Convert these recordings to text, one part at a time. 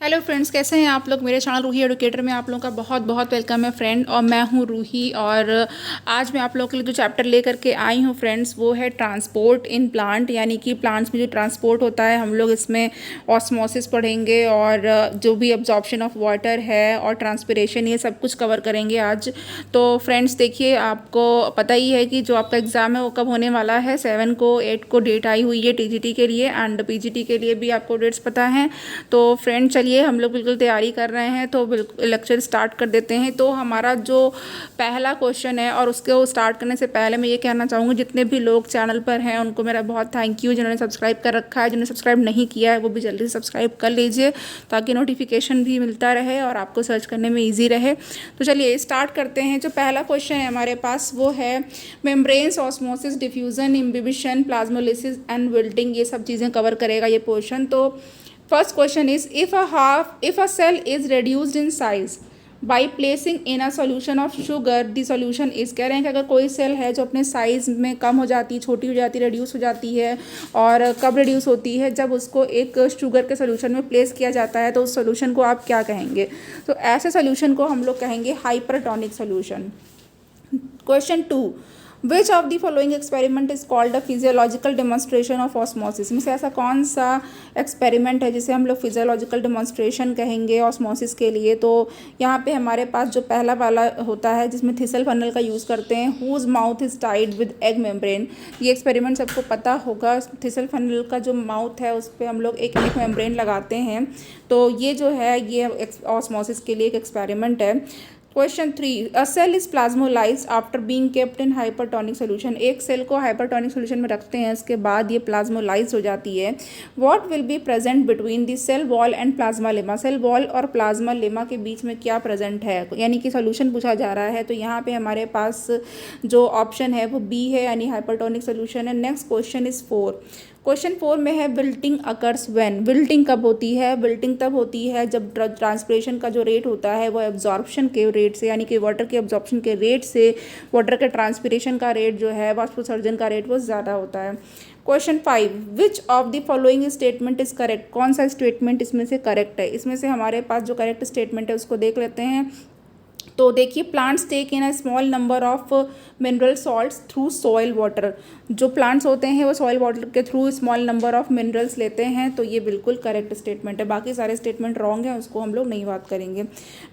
Hello friends, कैसे हैं आप लोग। मेरे चैनल रूही एडुकेटर में आप लोगों का बहुत बहुत वेलकम है फ्रेंड। और मैं हूं रूही और आज मैं आप लोगों के लिए जो चैप्टर लेकर के आई हूं फ्रेंड्स, वो है ट्रांसपोर्ट इन प्लांट। यानी कि प्लांट्स में जो ट्रांसपोर्ट होता है, हम लोग इसमें ऑस्मोसिस पढ़ेंगे और जो भी एब्जॉर्प्शन ऑफ वाटर है और ट्रांसपिरेशन, ये सब कुछ कवर करेंगे आज। तो फ्रेंड्स देखिए, आपको पता ही है कि जो आपका एग्ज़ाम है वो कब होने वाला है। 7 को 8 को डेट आई हुई है टीजीटी के लिए एंड पीजीटी के लिए भी आपको डेट्स पता हैं। तो फ्रेंड चलिए, हम लोग बिल्कुल तैयारी कर रहे हैं, तो बिल्कुल लेक्चर स्टार्ट कर देते हैं। तो हमारा जो पहला क्वेश्चन है, और उसको स्टार्ट करने से पहले मैं ये कहना चाहूँगी, जितने भी लोग चैनल पर हैं उनको मेरा बहुत थैंक यू। जिन्होंने सब्सक्राइब कर रखा है, जिन्होंने सब्सक्राइब नहीं किया है वो भी जल्दी से सब्सक्राइब कर लीजिए, ताकि नोटिफिकेशन भी मिलता रहे और आपको सर्च करने में ईजी रहे। तो चलिए स्टार्ट करते हैं। जो पहला क्वेश्चन है हमारे पास वो है membranes, osmosis, diffusion, imbibition, plasmolysis and wilting. ये सब चीज़ें कवर करेगा ये पोर्शन। तो first question is, if a cell is reduced in size by placing in a solution of sugar, the solution is, कह रहे हैं कि अगर कोई सेल है जो अपने साइज़ में कम हो जाती है, छोटी हो जाती है, रिड्यूस हो जाती है, और कब रिड्यूस होती है, जब उसको एक शुगर के सोल्यूशन में प्लेस किया जाता है, तो उस सोल्यूशन को आप क्या कहेंगे। तो ऐसे सोल्यूशन को हम लोग कहेंगे hypertonic solution. Question 2, which of the following experiment is called a physiological demonstration of osmosis. में से ऐसा कौन सा एक्सपेरिमेंट है जिसे हम लोग फिजियोलॉजिकल डेमोन्स्ट्रेशन कहेंगे ऑस्मोसिस के लिए। तो यहाँ पे हमारे पास जो पहला वाला होता है, जिसमें थिसल फनल का यूज़ करते हैं, whose mouth is tied with egg membrane. ये एक्सपेरिमेंट सबको पता होगा। थिसल फनल का जो माउथ है उस पर हम लोग एक एग मेम्ब्रेन लगाते हैं। तो ये जो है ये ऑस्मोसिस के लिए एक एक्सपेरिमेंट है। Question 3, a cell is plasmolyse after being kept in hypertonic solution. एक सेल को हाइपरटोनिक सोल्यूशन में रखते हैं, इसके बाद ये प्लाज्मोलाइज हो जाती है। What will be present between the cell wall and plasma lemma. Cell wall और प्लाज्मा लेमा के बीच में क्या प्रेजेंट है, यानी कि सोल्यूशन पूछा जा रहा है। तो यहाँ पे हमारे पास जो ऑप्शन है वो बी है, यानी हाइपरटोनिक सोल्यूशन है। Next question is 4। क्वेश्चन 4 में है विल्टिंग अकर्स व्हेन। विल्टिंग कब होती है। विल्टिंग तब होती है जब ट्रांसपिरेशन का जो रेट होता है वो एब्जॉर्प्शन के रेट से, यानी कि वाटर के एब्जॉर्प्शन के रेट से वाटर के ट्रांसपिरेशन का रेट जो है, वाष्पोत्सर्जन का रेट, वो ज़्यादा होता है। Question 5, which of the following statement is correct. कौन सा स्टेटमेंट इसमें से करेक्ट है। इसमें से हमारे पास जो करेक्ट स्टेटमेंट है उसको देख लेते हैं। तो देखिए, plants take in a small number of mineral salts through soil water. जो प्लांट्स होते हैं वो सॉइल वाटर के through small number of minerals लेते हैं। तो ये बिल्कुल करेक्ट स्टेटमेंट है। बाकी सारे स्टेटमेंट रॉन्ग हैं, उसको हम लोग नहीं बात करेंगे।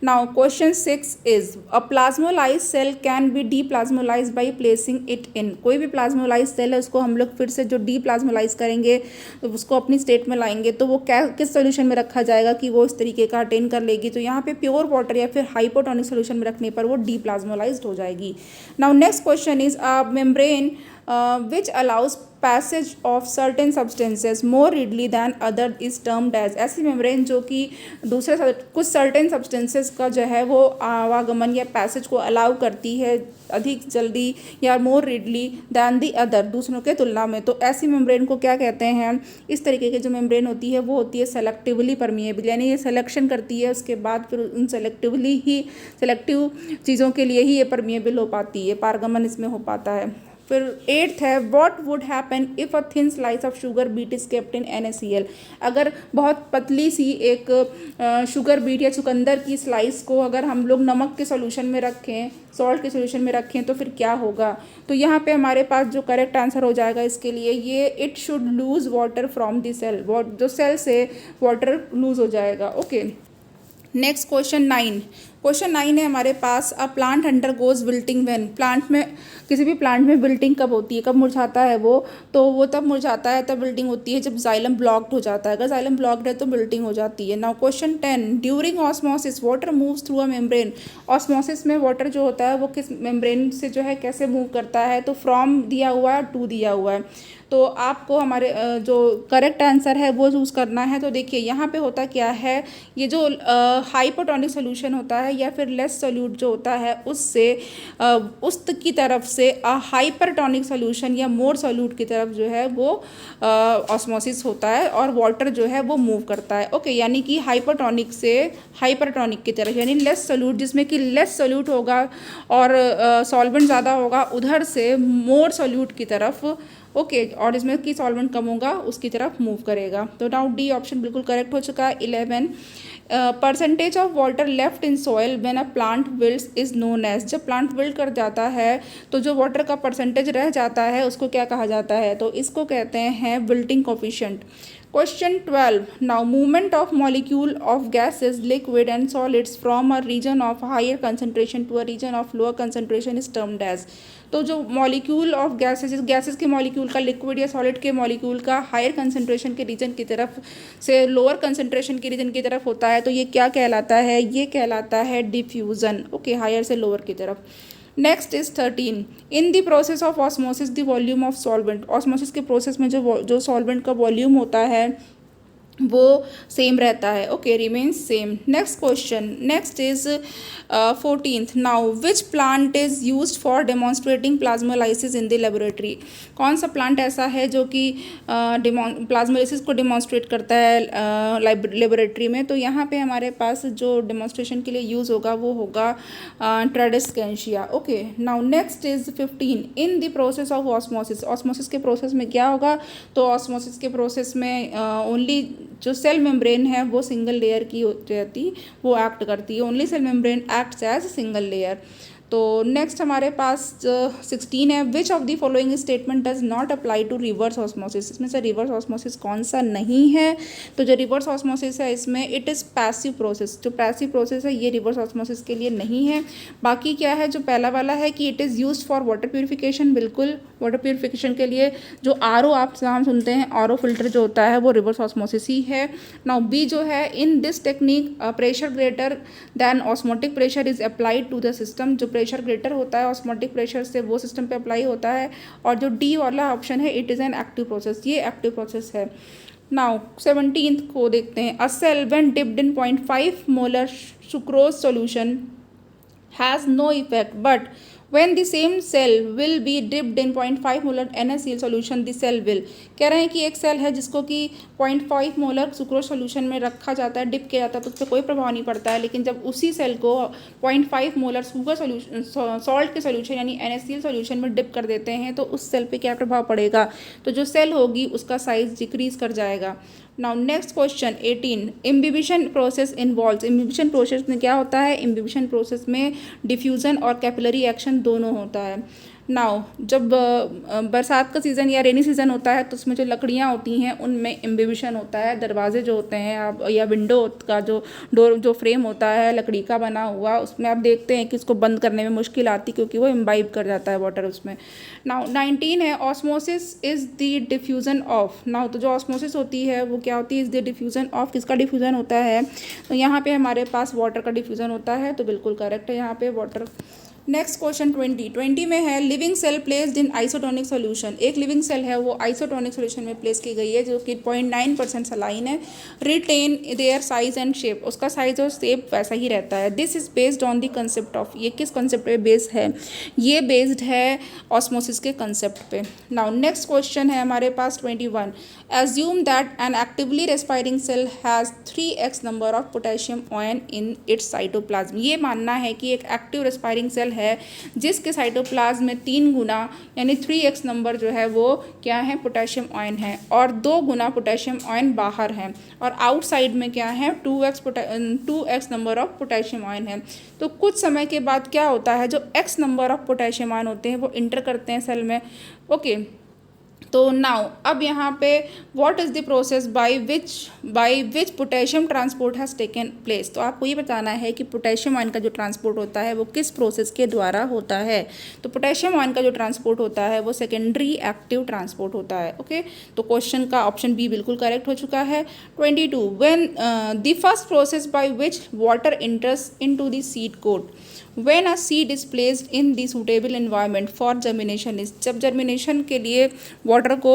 Now question 6 is, a plasmolyse cell can be deplasmolyse by placing it in. कोई भी प्लाज्मोलाइज सेल है उसको हम लोग फिर से जो डी प्लाज्मोलाइज करेंगे, तो उसको अपनी स्टेट में लाएंगे, तो वो क्या किस सोल्यूशन में रखा जाएगा कि वो इस तरीके का अटेन कर लेगी। तो यहाँ पे प्योर वाटर या फिर हाइपोटोनिक सोल्यूशन में रखने पर वो डीप्लाज्मोलाइज्ड हो जाएगी। Now next question is, a membrane which allows passage of certain substances more readily than other is termed as। ऐसी मेम्ब्रेन जो कि दूसरे कुछ सर्टेन सब्सटेंसेस का जो है वो आवागमन या पैसेज को अलाउ करती है अधिक जल्दी या मोर रीडली दैन दी अदर, दूसरों के तुलना में। तो ऐसी मेम्ब्रेन को क्या कहते हैं। इस तरीके की जो मेम्ब्रेन होती है वो होती है सेलेक्टिवली परमिएबल, यानी ये सिलेक्शन करती है, उसके बाद फिर उन सेलेक्टिव चीज़ों के लिए ही ये परमिएबल हो पाती है, पारगमन इसमें हो पाता है। फिर 8th है, what would happen if a thin slice of sugar beet is kept in NaCl। अगर बहुत पतली सी एक शुगर बीट या चुकंदर की स्लाइस को अगर हम लोग नमक के सोल्यूशन में रखें, सॉल्ट के सोल्यूशन में रखें, तो फिर क्या होगा। तो यहाँ पे हमारे पास जो करेक्ट आंसर हो जाएगा इसके लिए, ये it should lose water from the cell. जो सेल से वाटर लूज हो जाएगा। Okay, next question 9। क्वेश्चन 9 है हमारे पास, a plant undergoes wilting when. Plant में, किसी भी प्लांट में विल्टिंग कब होती है, कब मुरझाता है वो। तो वो तब मुरझाता है, तब विल्टिंग होती है जब जाइलम ब्लॉक्ड हो जाता है। अगर जाइलम ब्लॉक्ड है तो विल्टिंग हो जाती है। Now question 10, during osmosis water moves through a membrane. Osmosis में वाटर जो होता है वो किस मेम्ब्रेन से जो है कैसे मूव करता है। तो फ्रॉम दिया हुआ है, टू दिया हुआ है। तो आपको हमारे जो करेक्ट आंसर है वो चूज़ करना है। तो देखिए यहाँ पे होता क्या है, ये जो हाइपोटोनिक सोल्यूशन होता है या फिर लेस सोल्यूट जो होता है, उससे उस की तरफ से हाइपरटोनिक सोल्यूशन या मोर सोल्यूट की तरफ जो है वो ऑस्मोसिस होता है और वाटर जो है वो मूव करता है। ओके, यानी कि हाइपरटोनिक से हाइपरटोनिक की तरफ, यानी लेस सोल्यूट जिसमें कि लेस सोल्यूट होगा और सॉल्वेंट ज़्यादा होगा, उधर से मोर सोल्यूट की तरफ। ओके, और इसमें कि सॉल्वेंट कम होगा उसकी तरफ मूव करेगा। तो नाउ डी ऑप्शन बिल्कुल करेक्ट हो चुका है। 11, percentage of water left in soil when a plant wilts is known as, जब प्लांट विल्ट कर जाता है तो जो वाटर का परसेंटेज रह जाता है उसको क्या कहा जाता है, तो इसको कहते हैं wilting coefficient. Question 12. Now, movement of molecule of gases, liquid and solids from a region of higher concentration to a region of lower concentration is termed as. तो जो मॉलिक्यूल ऑफ गैसेस के मॉलिक्यूल का liquid या solid के molecule का higher concentration के reason की तरफ से लोअर कंसंट्रेशन के रीजन की तरफ होता है तो ये क्या कहलाता है, ये कहलाता है डिफ्यूज़न। ओके, हायर से लोअर की तरफ। Next is 13. In the process of osmosis the volume of solvent, osmosis के प्रोसेस में जो सॉल्वेंट का वॉल्यूम होता है वो सेम रहता है। Okay, remains same. Next question, next is 14th. Now which plant is used for demonstrating plasmolysis in the laboratory, कौन सा प्लांट ऐसा है जो कि प्लाज्मोलाइसिस को डेमोन्स्ट्रेट करता है लेबोरेटरी में, तो यहाँ पे हमारे पास जो डेमोन्स्ट्रेशन के लिए यूज़ होगा वो होगा tradescantia. Okay, now next is 15. In the process of osmosis, osmosis के प्रोसेस में क्या होगा, तो ऑस्मोसिस के प्रोसेस में ओनली जो सेल मेम्ब्रेन है वो सिंगल लेयर की रहती, वो एक्ट करती है, only cell membrane acts as single layer. तो नेक्स्ट हमारे पास 16 है. Which of the following statement does not apply to reverse osmosis, इसमें से रिवर्स ऑस्मोसिस कौन सा नहीं है, तो जो रिवर्स ऑस्मोसिस है इसमें इट इज़ पैसिव प्रोसेस, जो पैसिव प्रोसेस है ये रिवर्स ऑस्मोसिस के लिए नहीं है। बाकी क्या है, जो पहला वाला है कि it is used for water purification, बिल्कुल वाटर प्यूरिफिकेशन के लिए जो आर ओ आप नाम सुनते हैं, आर ओ फिल्टर जो होता है वो रिवर्स ऑस्मोसिस ही है। नाउ बी जो है, in this technique pressure greater than osmotic pressure is applied to the system, जो प्रेशर ग्रेटर होता है ऑस्मोटिक प्रेशर से वो सिस्टम पे अप्लाई होता है। और जो डी वाला ऑप्शन है it is an active process, ये एक्टिव प्रोसेस है। नाउ 17th को देखते हैं. A cell when dipped in 0.5 molar sucrose solution has no effect, but when the same cell will be dipped in 0.5 molar NaCl solution the cell will, कह रहे हैं कि एक सेल है जिसको कि 0.5 मोलर सुक्रोज सोल्यूशन में रखा जाता है, डिप किया जाता है, तो उस पर कोई प्रभाव नहीं पड़ता है। लेकिन जब उसी सेल को 0.5 मोलर शुगर सोल्यूशन सॉल्ट के सोल्यूशन यानी NaCl सोल्यूशन में डिप कर देते हैं तो उस सेल पे क्या प्रभाव पड़ेगा, तो जो सेल होगी उसका साइज डिक्रीज कर जाएगा। Now next question 18. Imbibition process involves, imbibition process में क्या होता है, इम्बिबिशन प्रोसेस में डिफ्यूज़न और कैपिलरी एक्शन दोनों होता है। नाउ जब बरसात का सीज़न या रेनी सीज़न होता है तो उसमें जो लकड़ियाँ होती हैं उनमें इम्बिबिशन होता है, दरवाजे जो होते हैं आप या विंडो का जो डोर जो फ्रेम होता है लकड़ी का बना हुआ, उसमें आप देखते हैं कि उसको बंद करने में मुश्किल आती क्योंकि वो इम्बाइब कर जाता है वाटर उसमें। नाउ 19 है. Osmosis is the diffusion of, now तो जो ऑस्मोसिस होती है वो क्या होती है, इज़ द डिफ्यूज़न ऑफ, किसका डिफ्यूज़न होता है, तो यहाँ पे हमारे पास वाटर का डिफ्यूज़न होता है, तो बिल्कुल करेक्ट है यहाँ पे वाटर। नेक्स्ट क्वेश्चन 20 में है. Living cell placed in isotonic solution, एक लिविंग सेल है वो आइसोटोनिक सोल्यूशन में प्लेस की गई है जो कि 0.9% सलाइन है। Retain their size and shape, उसका साइज और शेप वैसा ही रहता है। This is based on the concept of, ये किस कंसेप्ट पे बेस्ड है, ये बेस्ड है ऑस्मोसिस के कंसेप्ट पे। नाउ नेक्स्ट क्वेश्चन है हमारे पास 21. Assume that an actively respiring cell has 3x number of potassium ion in its cytoplasm, ये मानना है कि एक एक्टिव रेस्पायरिंग सेल है जिसके साइटोप्लाज्म में 3 गुना यानी 3x नंबर जो है वो क्या है, पोटेशियम आयन है, और 2 गुना पोटेशियम आयन बाहर है, और आउटसाइड में क्या है 2x number of potassium ion है। तो कुछ समय के बाद क्या होता है, जो x number of potassium ion होते हैं वो इंटर करते हैं सेल में। ओके, तो नाउ अब यहाँ पे what is the process by which potassium transport has taken place, तो आपको ये बताना है कि पोटेशियम आयन का जो ट्रांसपोर्ट होता है वो किस प्रोसेस के द्वारा होता है। तो पोटेशियम आयन का जो ट्रांसपोर्ट होता है वो सेकेंडरी एक्टिव ट्रांसपोर्ट होता है। ओके, तो क्वेश्चन का ऑप्शन बी बिल्कुल करेक्ट हो चुका है। 22. When the first process by which water enters into the seed coat, when a seed is placed in the suitable environment for germination is, जब germination के लिए वाटर को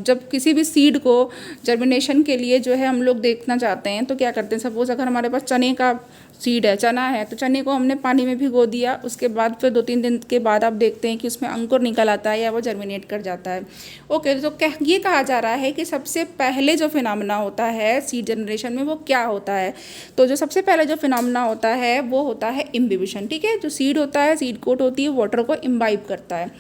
जब किसी भी सीड को जर्मिनेशन के लिए जो है हम लोग देखना चाहते हैं तो क्या करते हैं, सपोज अगर हमारे पास चने का सीड है, चना है, तो चने को हमने पानी में भिगो दिया, उसके बाद फिर 2-3 दिन के बाद आप देखते हैं कि उसमें अंकुर निकल आता है या वो जर्मिनेट कर जाता है। ओके, तो ये कहा जा रहा है कि सबसे पहले जो फिनोमेना होता है सीड जनरेशन में वो क्या होता है, तो जो सबसे पहले जो फिनोमेना होता है वो होता है इम्बिबिशन। ठीक है, जो सीड होता है, सीड कोट होती है, वाटर को इम्बाइब करता है।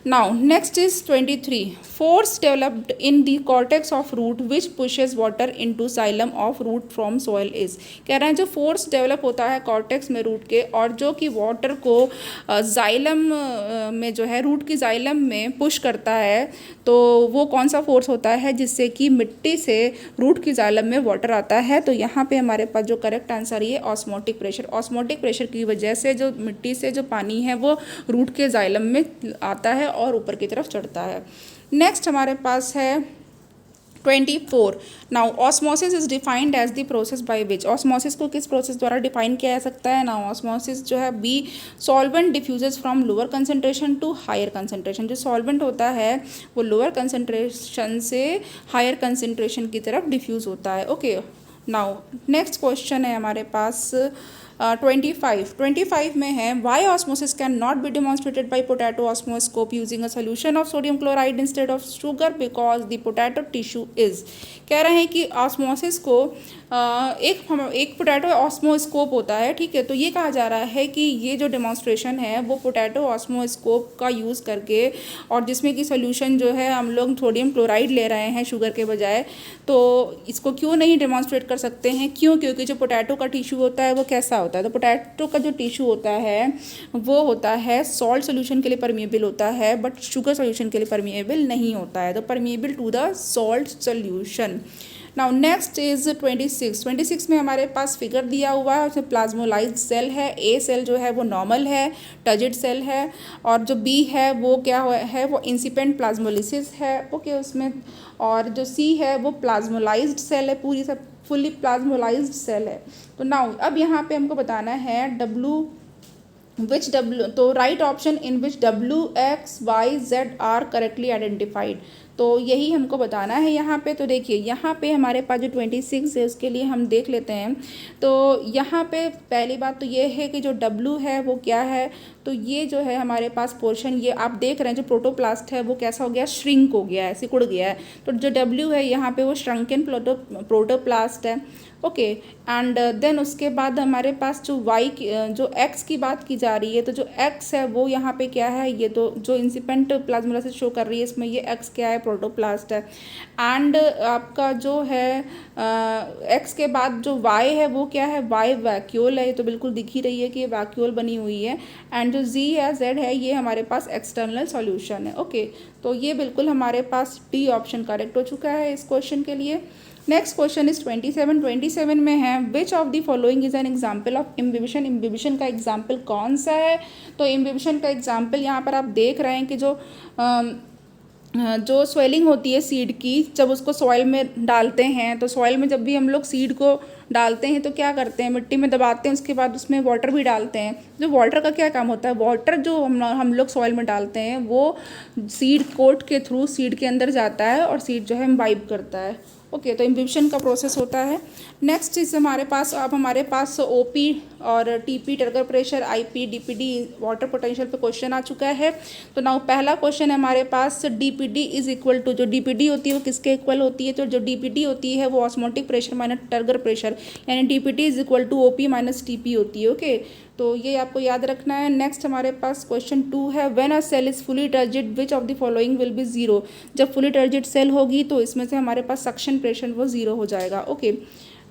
Now, next is 23. Force developed in the cortex of root which pushes water into xylem of root from soil is. कह रहे हैं जो फोर्स डेवलप होता है कॉर्टेक्स में रूट के और जो कि वाटर को जाइलम में जो है रूट की जाइलम में पुश करता है, तो वो कौन सा फोर्स होता है जिससे कि मिट्टी से रूट की जाइलम में वाटर आता है। तो यहाँ पे हमारे पास जो करेक्ट आंसर ये ऑस्मोटिक प्रेशर। ऑस्मोटिक प्रेशर की वजह से जो मिट्टी से जो पानी है वो रूट के जाइलम में आता है और ऊपर की तरफ चढ़ता है। नेक्स्ट हमारे पास है 24. Now osmosis is defined as the process by which. Osmosis को किस प्रोसेस द्वारा डिफाइन किया जा सकता है। नाउ ऑस्मोसिस जो है B solvent diffuses from lower concentration to higher concentration. जो सॉल्वेंट होता है वो लोअर कंसंट्रेशन से हायर कंसंट्रेशन की तरफ डिफ्यूज़ होता है। ओके, नाउ नेक्स्ट क्वेश्चन है हमारे पास 25 में है why osmosis can not be demonstrated by potato osmoscope using a solution of sodium chloride instead of sugar because the potato tissue is. कह रहे हैं कि ऑस्मोसिस को एक पोटैटो ऑस्मोस्कोप होता है, ठीक है, तो ये कहा जा रहा है कि ये जो डेमोन्स्ट्रेशन है वो पोटैटो ऑस्मोस्कोप का यूज़ करके और जिसमें कि सोल्यूशन जो है हम लोग सोडियम क्लोराइड ले रहे हैं शुगर के बजाय, तो इसको क्यों नहीं डेमोन्स्ट्रेट कर सकते हैं। क्यों? क्योंकि जो पोटैटो का टिश्यू होता है वो कैसा होता है। तो पोटैटो का जो टिश्यू होता है वो होता है सॉल्ट सोल्यूशन के लिए परमिएबल होता है बट शुगर सोल्यूशन के लिए परमिएबल नहीं होता है, तो permeable to the salt solution. Now next is 26 में हमारे पास फिगर दिया हुआ है, उसमें प्लाज्मोलाइज्ड सेल है। ए सेल जो है वो नॉर्मल है, टर्जिड सेल है, और जो बी है वो क्या है, वो इंसिपेंट प्लाज्मोलिसिस है। ओके, उसमें और जो सी है वो प्लाज्मोलाइज्ड सेल है, पूरी सब फुली प्लाज्मोलाइज्ड सेल है। तो नाउ अब यहाँ पे हमको बताना है तो right option in which W, X, Y, Z are correctly identified. तो यही हमको बताना है यहाँ पे। तो देखिए यहाँ पे हमारे पास जो 26 है उसके लिए हम देख लेते हैं। तो यहाँ पे पहली बात तो ये है कि जो W है वो क्या है, तो ये जो है हमारे पास पोर्शन, ये आप देख रहे हैं जो प्रोटोप्लास्ट है वो कैसा हो गया, श्रिंक हो गया है, सिकुड़ गया है। तो जो W है यहाँ पे वो श्रंकन प्रोटोप्लास्ट है। ओके, एंड देन उसके बाद हमारे पास जो जो X की बात की जा रही है, तो जो X है वो यहाँ पे क्या है, ये तो जो इंसिपेंट प्लाज्मोलाइसिस शो कर रही है इसमें ये X क्या है, प्रोटोप्लास्ट है। एंड आपका जो है X के बाद जो Y है वो क्या है, Y वैक्यूल है, ये तो बिल्कुल दिख ही रही है कि ये वैक्यूल बनी हुई है। एंड जो Z या Z है ये हमारे पास एक्सटर्नल सॉल्यूशन है। ओके, तो ये बिल्कुल हमारे पास D ऑप्शन करेक्ट हो चुका है इस क्वेश्चन के लिए। नेक्स्ट क्वेश्चन इज 27 में है which of the following is an example of imbibition. Imbibition का एग्जाम्पल कौन सा है। तो इम्बिबिशन का एग्जाम्पल यहाँ पर आप देख रहे हैं कि जो स्वेलिंग होती है सीड की, जब उसको सॉइल में डालते हैं, तो सॉइल में जब भी हम लोग सीड को डालते हैं तो क्या करते हैं, मिट्टी में दबाते हैं, उसके बाद उसमें वाटर भी डालते हैं। जो वाटर का क्या काम होता है, वाटर जो हम लोग सॉइल में डालते हैं वो सीड कोट के थ्रू सीड के अंदर जाता है और सीड जो है इम्बाइब करता है। ओके, तो इम्बिबिशन का प्रोसेस होता है। नेक्स्ट चीज़ हमारे पास ओपी और TP turgor pressure, IP, DPD water potential पे क्वेश्चन आ चुका है। तो नाउ पहला क्वेश्चन है हमारे पास डीपीडी इज इक्वल टू, जो डीपीडी होती है वो किसके इक्वल होती है, तो जो डीपीडी होती है वो osmotic pressure minus turgor pressure, यानी DPD is equal to OP minus TP होती है। ओके, तो ये आपको याद रखना है। नेक्स्ट हमारे पास क्वेश्चन 2 है when a cell is fully turgid which of the following will be zero. जब फुली टर्जिड सेल होगी तो इसमें से हमारे पास सक्शन प्रेशर वो जीरो हो जाएगा। ओके,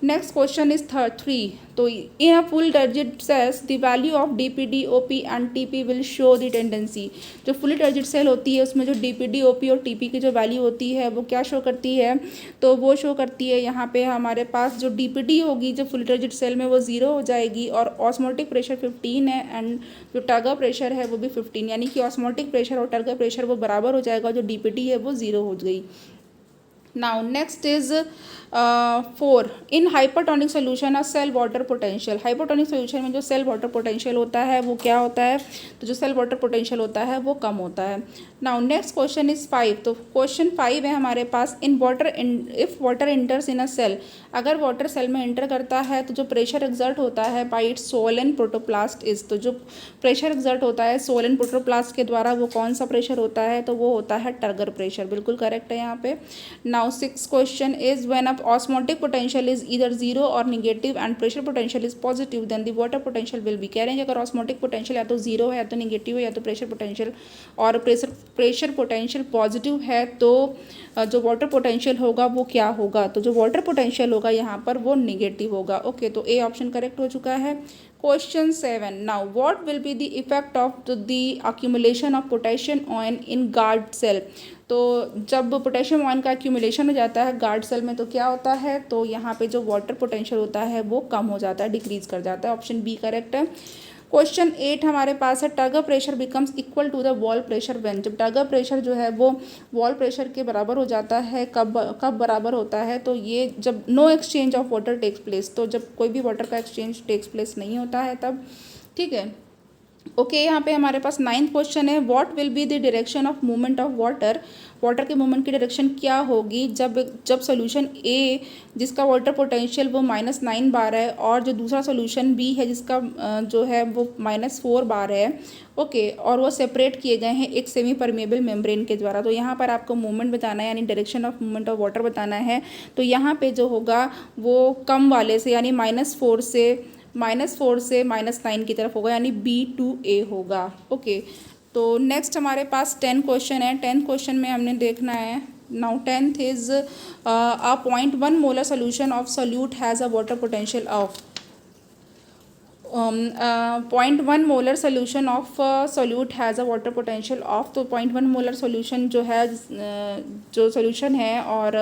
नेक्स्ट क्वेश्चन इज 3, तो in a full turgid cells the value of DPD, OP and TP will show the tendency. जो फुली टर्जिड सेल होती है उसमें जो डीपीडी, ओपी और टीपी की जो वैल्यू होती है वो क्या शो करती है, तो वो शो करती है यहाँ पे हमारे पास जो डीपीडी होगी जो फुली टर्जिड सेल में वो जीरो हो जाएगी और ऑस्मोटिक प्रेशर 15 है एंड जो टर्गर प्रेशर है वो भी 15, यानी कि ऑस्मोटिक प्रेशर और टर्गर प्रेशर वो बराबर हो जाएगा, जो डीपीडी है वो जीरो हो गई। Now next is 4 in hypertonic solution of cell water potential. Hypertonic solution में जो सेल वाटर पोटेंशियल होता है वो क्या होता है, तो जो सेल वाटर पोटेंशियल होता है वो कम होता है। नाउ नेक्स्ट क्वेश्चन इज 5, तो क्वेश्चन 5 है हमारे पास in water if water enters in a cell, अगर वाटर सेल में इंटर करता है तो जो प्रेशर एक्सर्ट होता है बाई इट्स सोलन प्रोटोप्लास्ट इज, तो जो प्रेशर एक्सर्ट होता है सोलन प्रोटोप्लास्ट के द्वारा वो कौन सा प्रेशर होता है, तो वो होता है टर्गर प्रेशर। बिल्कुल करेक्ट है यहाँ पे। Now 6 question is when a if osmotic potential is either zero or negative and pressure potential is positive then the water potential will be, कह रहे हैं कि अगर osmotic potential या तो जीरो है या तो नेगेटिव है या तो प्रेशर पोटेंशियल और प्रेशर पोटेंशियल पॉजिटिव है तो जो वाटर पोटेंशियल होगा वो क्या होगा, तो जो वाटर पोटेंशियल होगा यहाँ पर वो नेगेटिव होगा। ओके, तो ए ऑप्शन करेक्ट हो चुका है। Question 7, now what will be the effect of the accumulation of potassium ion in guard cell. तो जब पोटेशियम आयन का एक्यूमुलेशन हो जाता है गार्ड सेल में तो क्या होता है, तो यहाँ पे जो वाटर पोटेंशियल होता है वो कम हो जाता है, डिक्रीज कर जाता है। ऑप्शन बी करेक्ट है। क्वेश्चन 8 हमारे पास है, turgor pressure becomes equal to the wall pressure when. जब टगर प्रेशर जो है वो वॉल प्रेशर के बराबर हो जाता है, कब बराबर होता है, तो ये जब no exchange of water takes place, तो जब कोई भी वाटर का एक्सचेंज टेक्स प्लेस नहीं होता है तब। ठीक है, ओके यहाँ पे हमारे पास 9th क्वेश्चन है, what will be the direction of movement of water. Water के मूवमेंट की डायरेक्शन क्या होगी जब सोल्यूशन ए जिसका वाटर पोटेंशियल वो -9 बार है और जो दूसरा सोल्यूशन बी है जिसका जो है वो -4 बार है। ओके, और वो सेपरेट किए गए हैं एक सेमी परमेबल मेम्ब्रेन के द्वारा। तो यहाँ पर आपको मूवमेंट बताना है यानी direction of movement of water बताना है। तो यहाँ पे जो होगा वो कम वाले से यानी -4 से -9 की तरफ होगा यानी B2A होगा। ओके, तो नेक्स्ट हमारे पास 10 क्वेश्चन है। 10th क्वेश्चन में हमने देखना है, now 10th is a 0.1 molar solution of solute has a water potential of 0.1 molar solution of solute has a water potential of. तो 0.1 मोलर सोल्यूशन जो है जो सोल्यूशन है और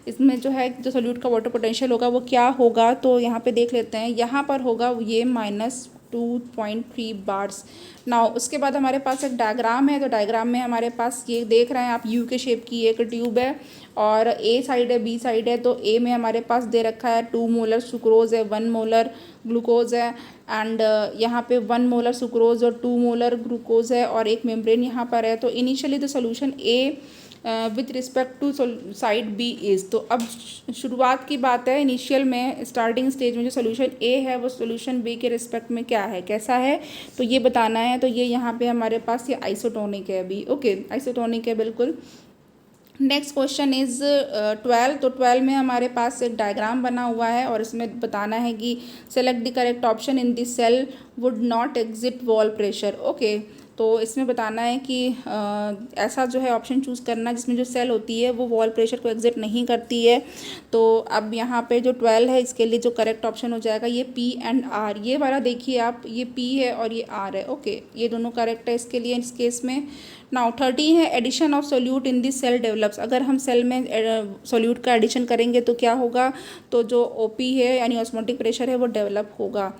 इसमें जो है जो सोल्यूट का वाटर पोटेंशियल होगा वो क्या होगा, तो यहाँ पे देख लेते हैं। यहाँ पर होगा ये -2.3 बार्स। नाउ उसके बाद हमारे पास एक डायग्राम है, तो डायग्राम में हमारे पास ये देख रहे हैं आप यू के शेप की एक ट्यूब है और ए साइड है बी साइड है। तो ए में हमारे पास दे रखा है 2 मोलर सुक्रोज है, 1 मोलर ग्लूकोज है एंड यहाँ पे 1 मोलर सुक्रोज और 2 मोलर ग्लूकोज है और एक मेम्ब्रेन यहाँ पर है। तो initially the solution A with respect to side B is, तो अब शुरुआत की बात है, इनिशियल में स्टार्टिंग स्टेज में जो सोल्यूशन ए है वो सोल्यूशन बी के रिस्पेक्ट में क्या है, कैसा है, तो ये बताना है। तो ये यहाँ पे हमारे पास ये आइसोटोनिक है अभी। ओके, आइसोटोनिक है बिल्कुल। Next question is 12। तो 12 में हमारे पास एक डायग्राम बना हुआ है और इसमें बताना है कि select the correct option in this cell would not exert wall pressure. Okay, तो इसमें बताना है कि ऐसा जो है ऑप्शन चूज़ करना जिसमें जो सेल होती है वो वॉल प्रेशर को एग्जिट नहीं करती है। तो अब यहाँ पे जो 12 है इसके लिए जो करेक्ट ऑप्शन हो जाएगा ये P एंड R। ये वाला देखिए आप, ये P है और ये R है। ओके, ये दोनों करेक्ट है इसके लिए इस केस में। नाउ 13 है, addition of solute in this cell develops. अगर हम सेल में सोल्यूट का एडिशन करेंगे तो क्या होगा, तो जो OP है यानी ऑस्मोटिक प्रेशर है वो डेवलप होगा।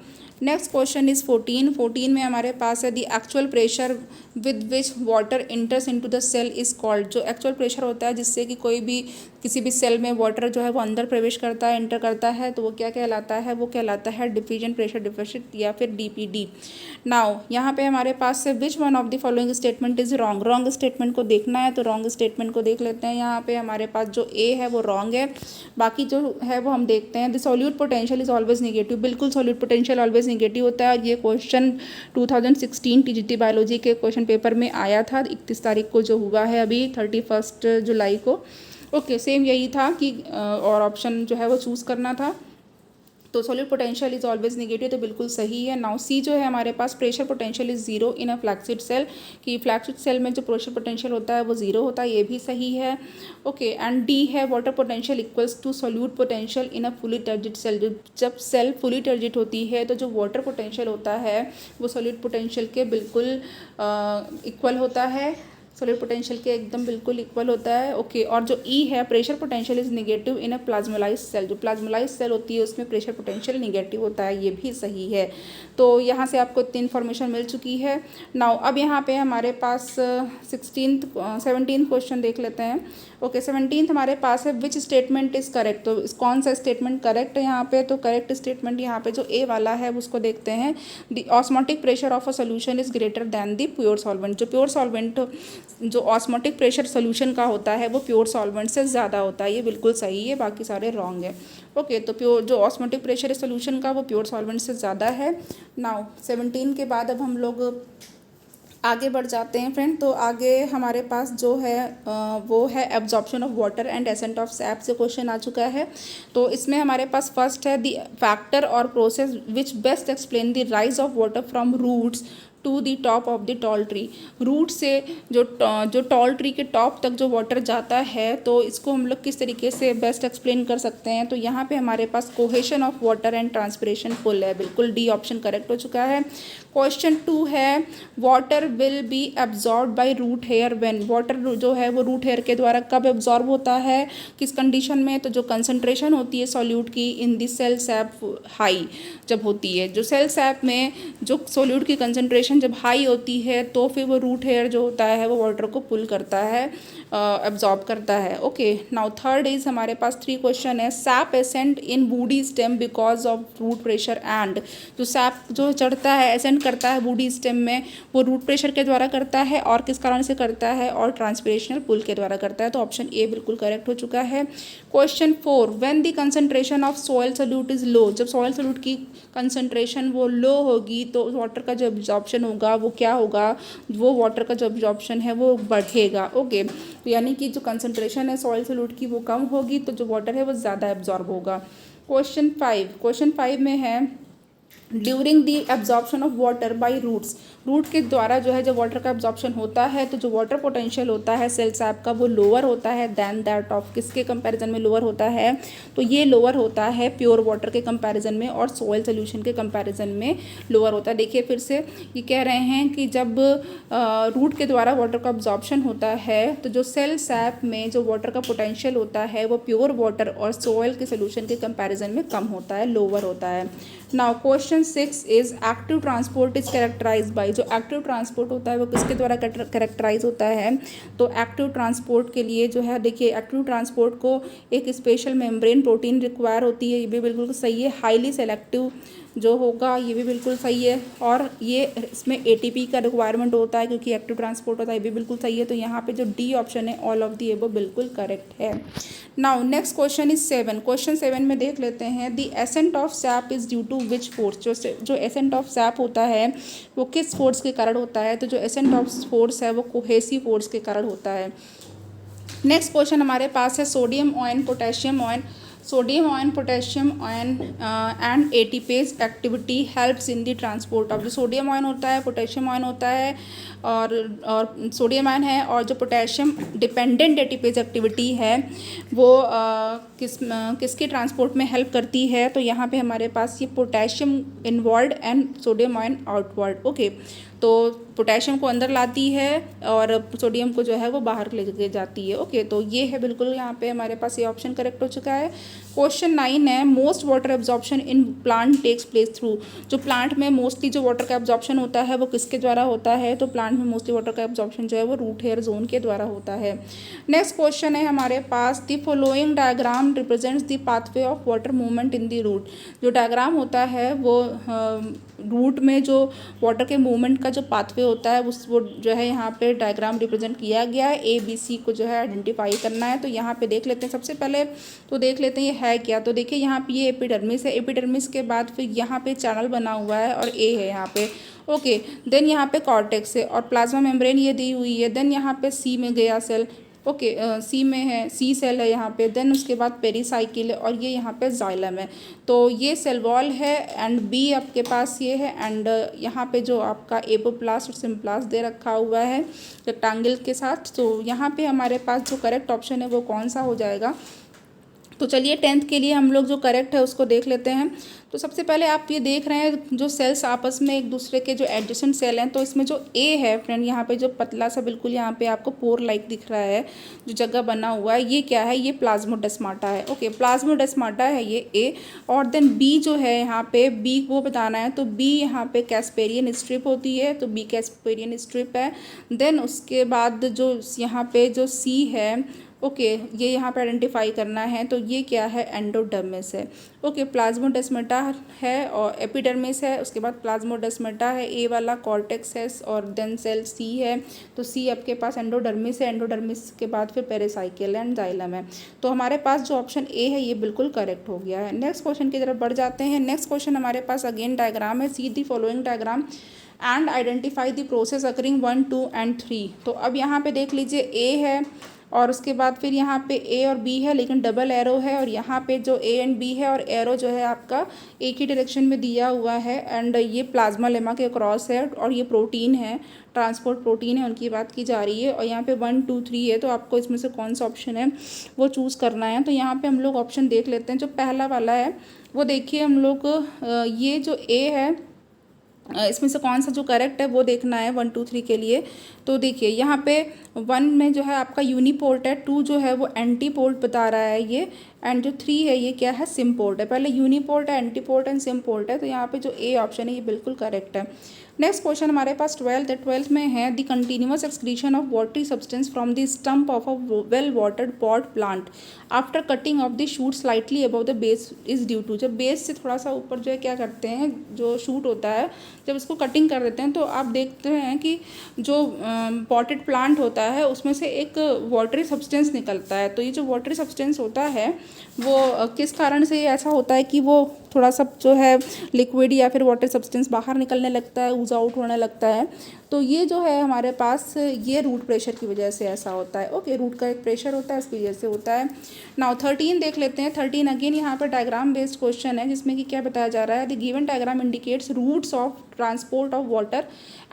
नेक्स्ट क्वेश्चन इज़ 14 में हमारे पास है the actual pressure with which water enters into the cell is called. जो एक्चुअल प्रेशर होता है जिससे कि कोई भी किसी भी सेल में वाटर जो है वो अंदर प्रवेश करता है, एंटर करता है, तो वो क्या कहलाता है, वो कहलाता है डिफिजन प्रेशर डिफिसिट या फिर DPD। नाउ यहाँ पे हमारे पास से विच one of the following statement is wrong. Wrong statement को देखना है, तो रॉन्ग स्टेटमेंट को देख लेते हैं। यहाँ पे हमारे पास जो ए है वो रॉन्ग है, बाकी जो है वो हम देखते हैं। The solute potential is always negative, बिल्कुल सोल्यूट पोटेंशियल ऑलवेज नेगेटिव होता है और ये क्वेश्चन 2016 TGT बायोलॉजी के क्वेश्चन पेपर में आया था 31 तारीख को, जो हुआ है अभी 31 जुलाई को। ओके, सेम यही था कि और ऑप्शन जो है वो चूज़ करना था। तो solute potential is always negative, तो बिल्कुल सही है। नाउ सी जो है हमारे पास pressure potential is zero in a flaccid cell, कि फ्लैक्सिड सेल में जो प्रेशर पोटेंशियल होता है वो जीरो होता है, ये भी सही है। ओके, एंड डी है water potential equals to solute potential in a fully turgid cell. जब सेल फुली टर्जिड होती है तो जो वाटर पोटेंशियल होता है वो सोल्यूट पोटेंशियल के बिल्कुल इक्वल होता है, सोल्यूट पोटेंशियल के एकदम बिल्कुल इक्वल होता है। ओके, और जो ई है pressure potential is negative in a plasmolyse cell. जो प्लाज्मोलाइज सेल होती है उसमें प्रेशर पोटेंशियल नेगेटिव होता है, ये भी सही है। तो यहाँ से आपको इतनी इन्फॉर्मेशन मिल चुकी है। नाउ अब यहाँ पे हमारे पास 17th क्वेश्चन देख लेते हैं। ओके, 17th हमारे पास है विच स्टेटमेंट इज़ करेक्ट। तो कौन सा स्टेटमेंट करेक्ट है यहाँ पे, तो करेक्ट स्टेटमेंट यहाँ पे जो ए वाला है उसको देखते हैं। The osmotic pressure of a solution is greater than the pure solvent. जो प्योर सॉल्वेंट जो ऑस्मोटिक प्रेशर सोल्यूशन का होता है वो प्योर सॉल्वेंट से ज़्यादा होता है, ये बिल्कुल सही है, बाकी सारे रॉन्ग है। ओके, तो प्योर जो ऑस्मोटिक प्रेशर है सोल्यूशन का वो प्योर सॉल्वेंट से ज़्यादा है। नाउ 17 के बाद अब हम लोग आगे बढ़ जाते हैं फ्रेंड। तो आगे हमारे पास जो है वो है absorption of water and ascent of sap से क्वेश्चन आ चुका है। तो इसमें हमारे पास फर्स्ट है द फैक्टर और process which best explain the rise of water from roots to the top of the tall tree. Root से जो टॉल ट्री के टॉप तक जो वाटर जाता है, तो इसको हम लोग किस तरीके से बेस्ट एक्सप्लेन कर सकते हैं। तो यहाँ पे हमारे पास cohesion of water and transpiration pull है, बिल्कुल डी ऑप्शन करेक्ट हो चुका है। क्वेश्चन 2 है water will be absorb by root hair when. Water जो है वो रूट हेयर के द्वारा कब एब्जॉर्ब होता है, किस कंडीशन में। तो जो कंसंट्रेशन होती है सॉल्यूट की इन दी सेल सैप हाई जब होती है, जो सेल सैप में जो सॉल्यूट की कंसंट्रेशन जब हाई होती है, तो फिर वो रूट हेयर जो होता है वो वाटर को पुल करता है, एब्जॉर्ब करता है। ओके, नाउ थर्ड इज हमारे पास 3 क्वेश्चन है sap ascent in woody stem because of root pressure and. जो सैप जो चढ़ता है एसेंट करता है वुडी स्टेम में, वो रूट प्रेशर के द्वारा करता है और किस कारण से करता है, और ट्रांसपिरेशनल पुल के द्वारा करता है। तो ऑप्शन ए बिल्कुल करेक्ट हो चुका है। Question 4 when the concentration of soil solute is low. जब सॉइल सॉल्यूट की कंसंट्रेशन वो लो होगी, तो वाटर का जो एब्जॉर्प्शन होगा वो क्या होगा, वो वाटर का जो एब्जॉर्प्शन है वो बढ़ेगा। ओके, तो यानी कि जो कंसंट्रेशन है सॉइल सॉल्यूट की वो कम होगी, तो जो वाटर है वो ज़्यादा एब्जॉर्ब होगा। क्वेश्चन 5 में है during the absorption of water by roots. Root के द्वारा जो है जब वाटर का एब्जॉर्प्शन होता है, तो जो वाटर पोटेंशियल होता है सेल सैप का वो लोअर होता है दैन दैट ऑफ, किसके कंपैरिजन में लोअर होता है, तो ये लोअर होता है प्योर वाटर के कंपैरिजन में और सॉइल सोल्यूशन के कंपैरिजन में लोअर होता है। देखिए फिर से ये कह रहे हैं कि जब रूट के द्वारा वाटर का एब्जॉर्प्शन होता है, तो जो सेल सैप में जो वाटर का पोटेंशियल होता है वो प्योर वाटर और सॉइल के सोल्यूशन के कंपैरिजन में कम होता है, लोअर होता है। Now question 6 is active transport is characterise by. जो एक्टिव ट्रांसपोर्ट होता है वो किसके द्वारा कैरेक्टराइज होता है। तो एक्टिव ट्रांसपोर्ट के लिए जो है देखिए एक्टिव ट्रांसपोर्ट को एक स्पेशल मेम्ब्रेन प्रोटीन रिक्वायर होती है, ये भी बिल्कुल सही है। हाईली सेलेक्टिव जो होगा ये भी बिल्कुल सही है, और ये इसमें एटीपी का रिक्वायरमेंट होता है क्योंकि एक्टिव ट्रांसपोर्ट होता है, ये भी बिल्कुल सही है। तो यहाँ पे जो डी ऑप्शन है ऑल ऑफ दी एबव बिल्कुल करेक्ट है। Now next question is 7। Question 7 में देख लेते हैं the ascent of sap is due to which force. जो एसेंट ऑफ सैप होता है वो किस फोर्स के कारण होता है। तो जो एसेंट ऑफ फोर्स है वो कोहेसिव फोर्स के कारण होता है। नेक्स्ट क्वेश्चन हमारे पास है sodium ion potassium ion. Sodium ion potassium ion and ATPase activity helps in the transport of. जो सोडियम आयन होता है, पोटेशियम आयन होता है और सोडियम आयन है, और जो पोटेशियम डिपेंडेंट एटीपेज एक्टिविटी है वो किसके ट्रांसपोर्ट में हेल्प करती है। तो यहाँ पे हमारे पास ये potassium inward and sodium ion outward. Okay, तो पोटेशियम को अंदर लाती है और सोडियम को जो है वो बाहर लेके जाती है। ओके, तो ये है बिल्कुल यहाँ पे हमारे पास ये ऑप्शन करेक्ट हो चुका है। क्वेश्चन 9 है most water absorption in plant takes place through. जो प्लांट में मोस्टली जो वाटर का एब्जॉर्प्शन होता है वो किसके द्वारा होता है। तो प्लांट में मोस्टली वाटर का एब्जॉर्प्शन जो है वो रूट हेयर जोन के द्वारा होता है। नेक्स्ट क्वेश्चन है हमारे पास the following diagram represents the pathway of water movement in the root. जो डायग्राम होता है वो रूट में जो वाटर के मूवमेंट का जो पाथवे होता है उस वो जो है यहाँ पे डायग्राम रिप्रेजेंट किया गया है। ABC को जो है आइडेंटिफाई करना है। तो यहाँ पे देख लेते हैं, सबसे पहले तो देख लेते हैं ये है क्या। तो देखिए यहाँ पे ये एपिडर्मिस है, एपिडर्मिस के बाद फिर यहाँ पे चैनल बना हुआ है और A है यहाँ पे। ओके, देन यहाँ पे कॉर्टेक्स है और प्लाज्मा मेम्ब्रेन ये दी हुई है। देन यहाँ पे C में गया सेल। ओके, सी में है, सी सेल है यहाँ पे। देन उसके बाद पेरीसाइकिल है और ये यहाँ पे जाइलम है। तो ये सेल वॉल है एंड बी आपके पास ये है एंड यहाँ पे जो आपका एपोप्लास्ट और सिम्प्लास्ट दे रखा हुआ है रेक्टेंगल के साथ। तो यहाँ पे हमारे पास जो करेक्ट ऑप्शन है वो कौन सा हो जाएगा। तो चलिए 10th के लिए हम लोग जो करेक्ट है उसको देख लेते हैं। तो सबसे पहले आप ये देख रहे हैं जो सेल्स आपस में एक दूसरे के जो एडजेसेंट सेल हैं। तो इसमें जो A है फ्रेंड, यहाँ पे जो पतला सा बिल्कुल यहाँ पे आपको पोर लाइक दिख रहा है जो जगह बना हुआ है, ये क्या है, ये प्लाज्मोडेस्माटा है। ओके, प्लाज्मोडेस्माटा है ये A। और देन B जो है यहाँ पे B वो बताना है। तो B यहाँ पे कैस्पेरियन स्ट्रिप होती है, तो B कैस्पेरियन स्ट्रिप है। देन उसके बाद जो यहाँ पे जो C है ओके, ये यहाँ पे आइडेंटिफाई करना है। तो ये क्या है, एंडोडर्मिस है। ओके, प्लाज्मोडेस्माटा है और एपिडर्मिस है, उसके बाद प्लाज्मोडेस्माटा है, ए वाला कॉर्टेक्स है और देन सेल सी है। तो सी आपके पास एंडोडर्मिस है, एंडोडर्मिस के बाद फिर पेरिसाइकिल एंड जाइलम है। तो हमारे पास जो ऑप्शन ए है ये बिल्कुल करेक्ट हो गया है। नेक्स्ट क्वेश्चन की तरफ बढ़ जाते हैं। नेक्स्ट क्वेश्चन हमारे पास अगेन डायग्राम है, see the following diagram and identify the process occurring 1, 2 and 3। तो अब यहाँ पे देख लीजिए ए है और उसके बाद फिर यहाँ पे ए और बी है लेकिन डबल एरो है, और यहाँ पे जो ए एंड बी है और एरो जो है आपका एक ही डायरेक्शन में दिया हुआ है। एंड ये प्लाज्मा लेमा के क्रॉस है और ये प्रोटीन है, ट्रांसपोर्ट प्रोटीन है, उनकी बात की जा रही है। और यहाँ पे 1, 2, 3 है, तो आपको इसमें से कौन सा ऑप्शन है वो चूज़ करना है। तो यहाँ पे हम लोग ऑप्शन देख लेते हैं। जो पहला वाला है वो देखिए हम लोग ये जो ए है इसमें से कौन सा जो करेक्ट है वो देखना है 1, 2, 3 के लिए। तो देखिए यहाँ पे 1 में जो है आपका यूनिपोर्ट है, 2 जो है वो एंटीपोर्ट बता रहा है ये, एंड जो 3 है ये क्या है, सिम्पोर्ट है। पहले यूनिपोर्ट है, एंटीपोर्ट एंड सिम्पोर्ट है। तो यहाँ पे जो ए ऑप्शन है ये बिल्कुल करेक्ट है। नेक्स्ट क्वेश्चन हमारे पास 12th है। 12th में है the continuous excretion of watery substance from the stump of a well watered pot plant after cutting of the shoot slightly above the base is due to. जब base से थोड़ा सा ऊपर जो है क्या करते हैं, जो शूट होता है जब उसको कटिंग कर देते हैं तो आप देखते हैं कि जो पॉटेड प्लांट होता है उसमें से एक वाटरी सब्सटेंस निकलता है। तो ये जो वाटरी सब्सटेंस होता है वो किस कारण से ऐसा होता है कि वो थोड़ा सा जो है लिक्विड या फिर वाटर सब्सटेंस बाहर निकलने लगता है, ऊज आउट होने लगता है। तो ये जो है हमारे पास ये रूट प्रेशर की वजह से ऐसा होता है। ओके, रूट का एक प्रेशर होता है, इसकी वजह से होता है। नाउ 13 देख लेते हैं। 13 अगेन यहाँ पर डायग्राम बेस्ड क्वेश्चन है जिसमें कि क्या बताया जा रहा है, the given diagram indicates routes of transport of water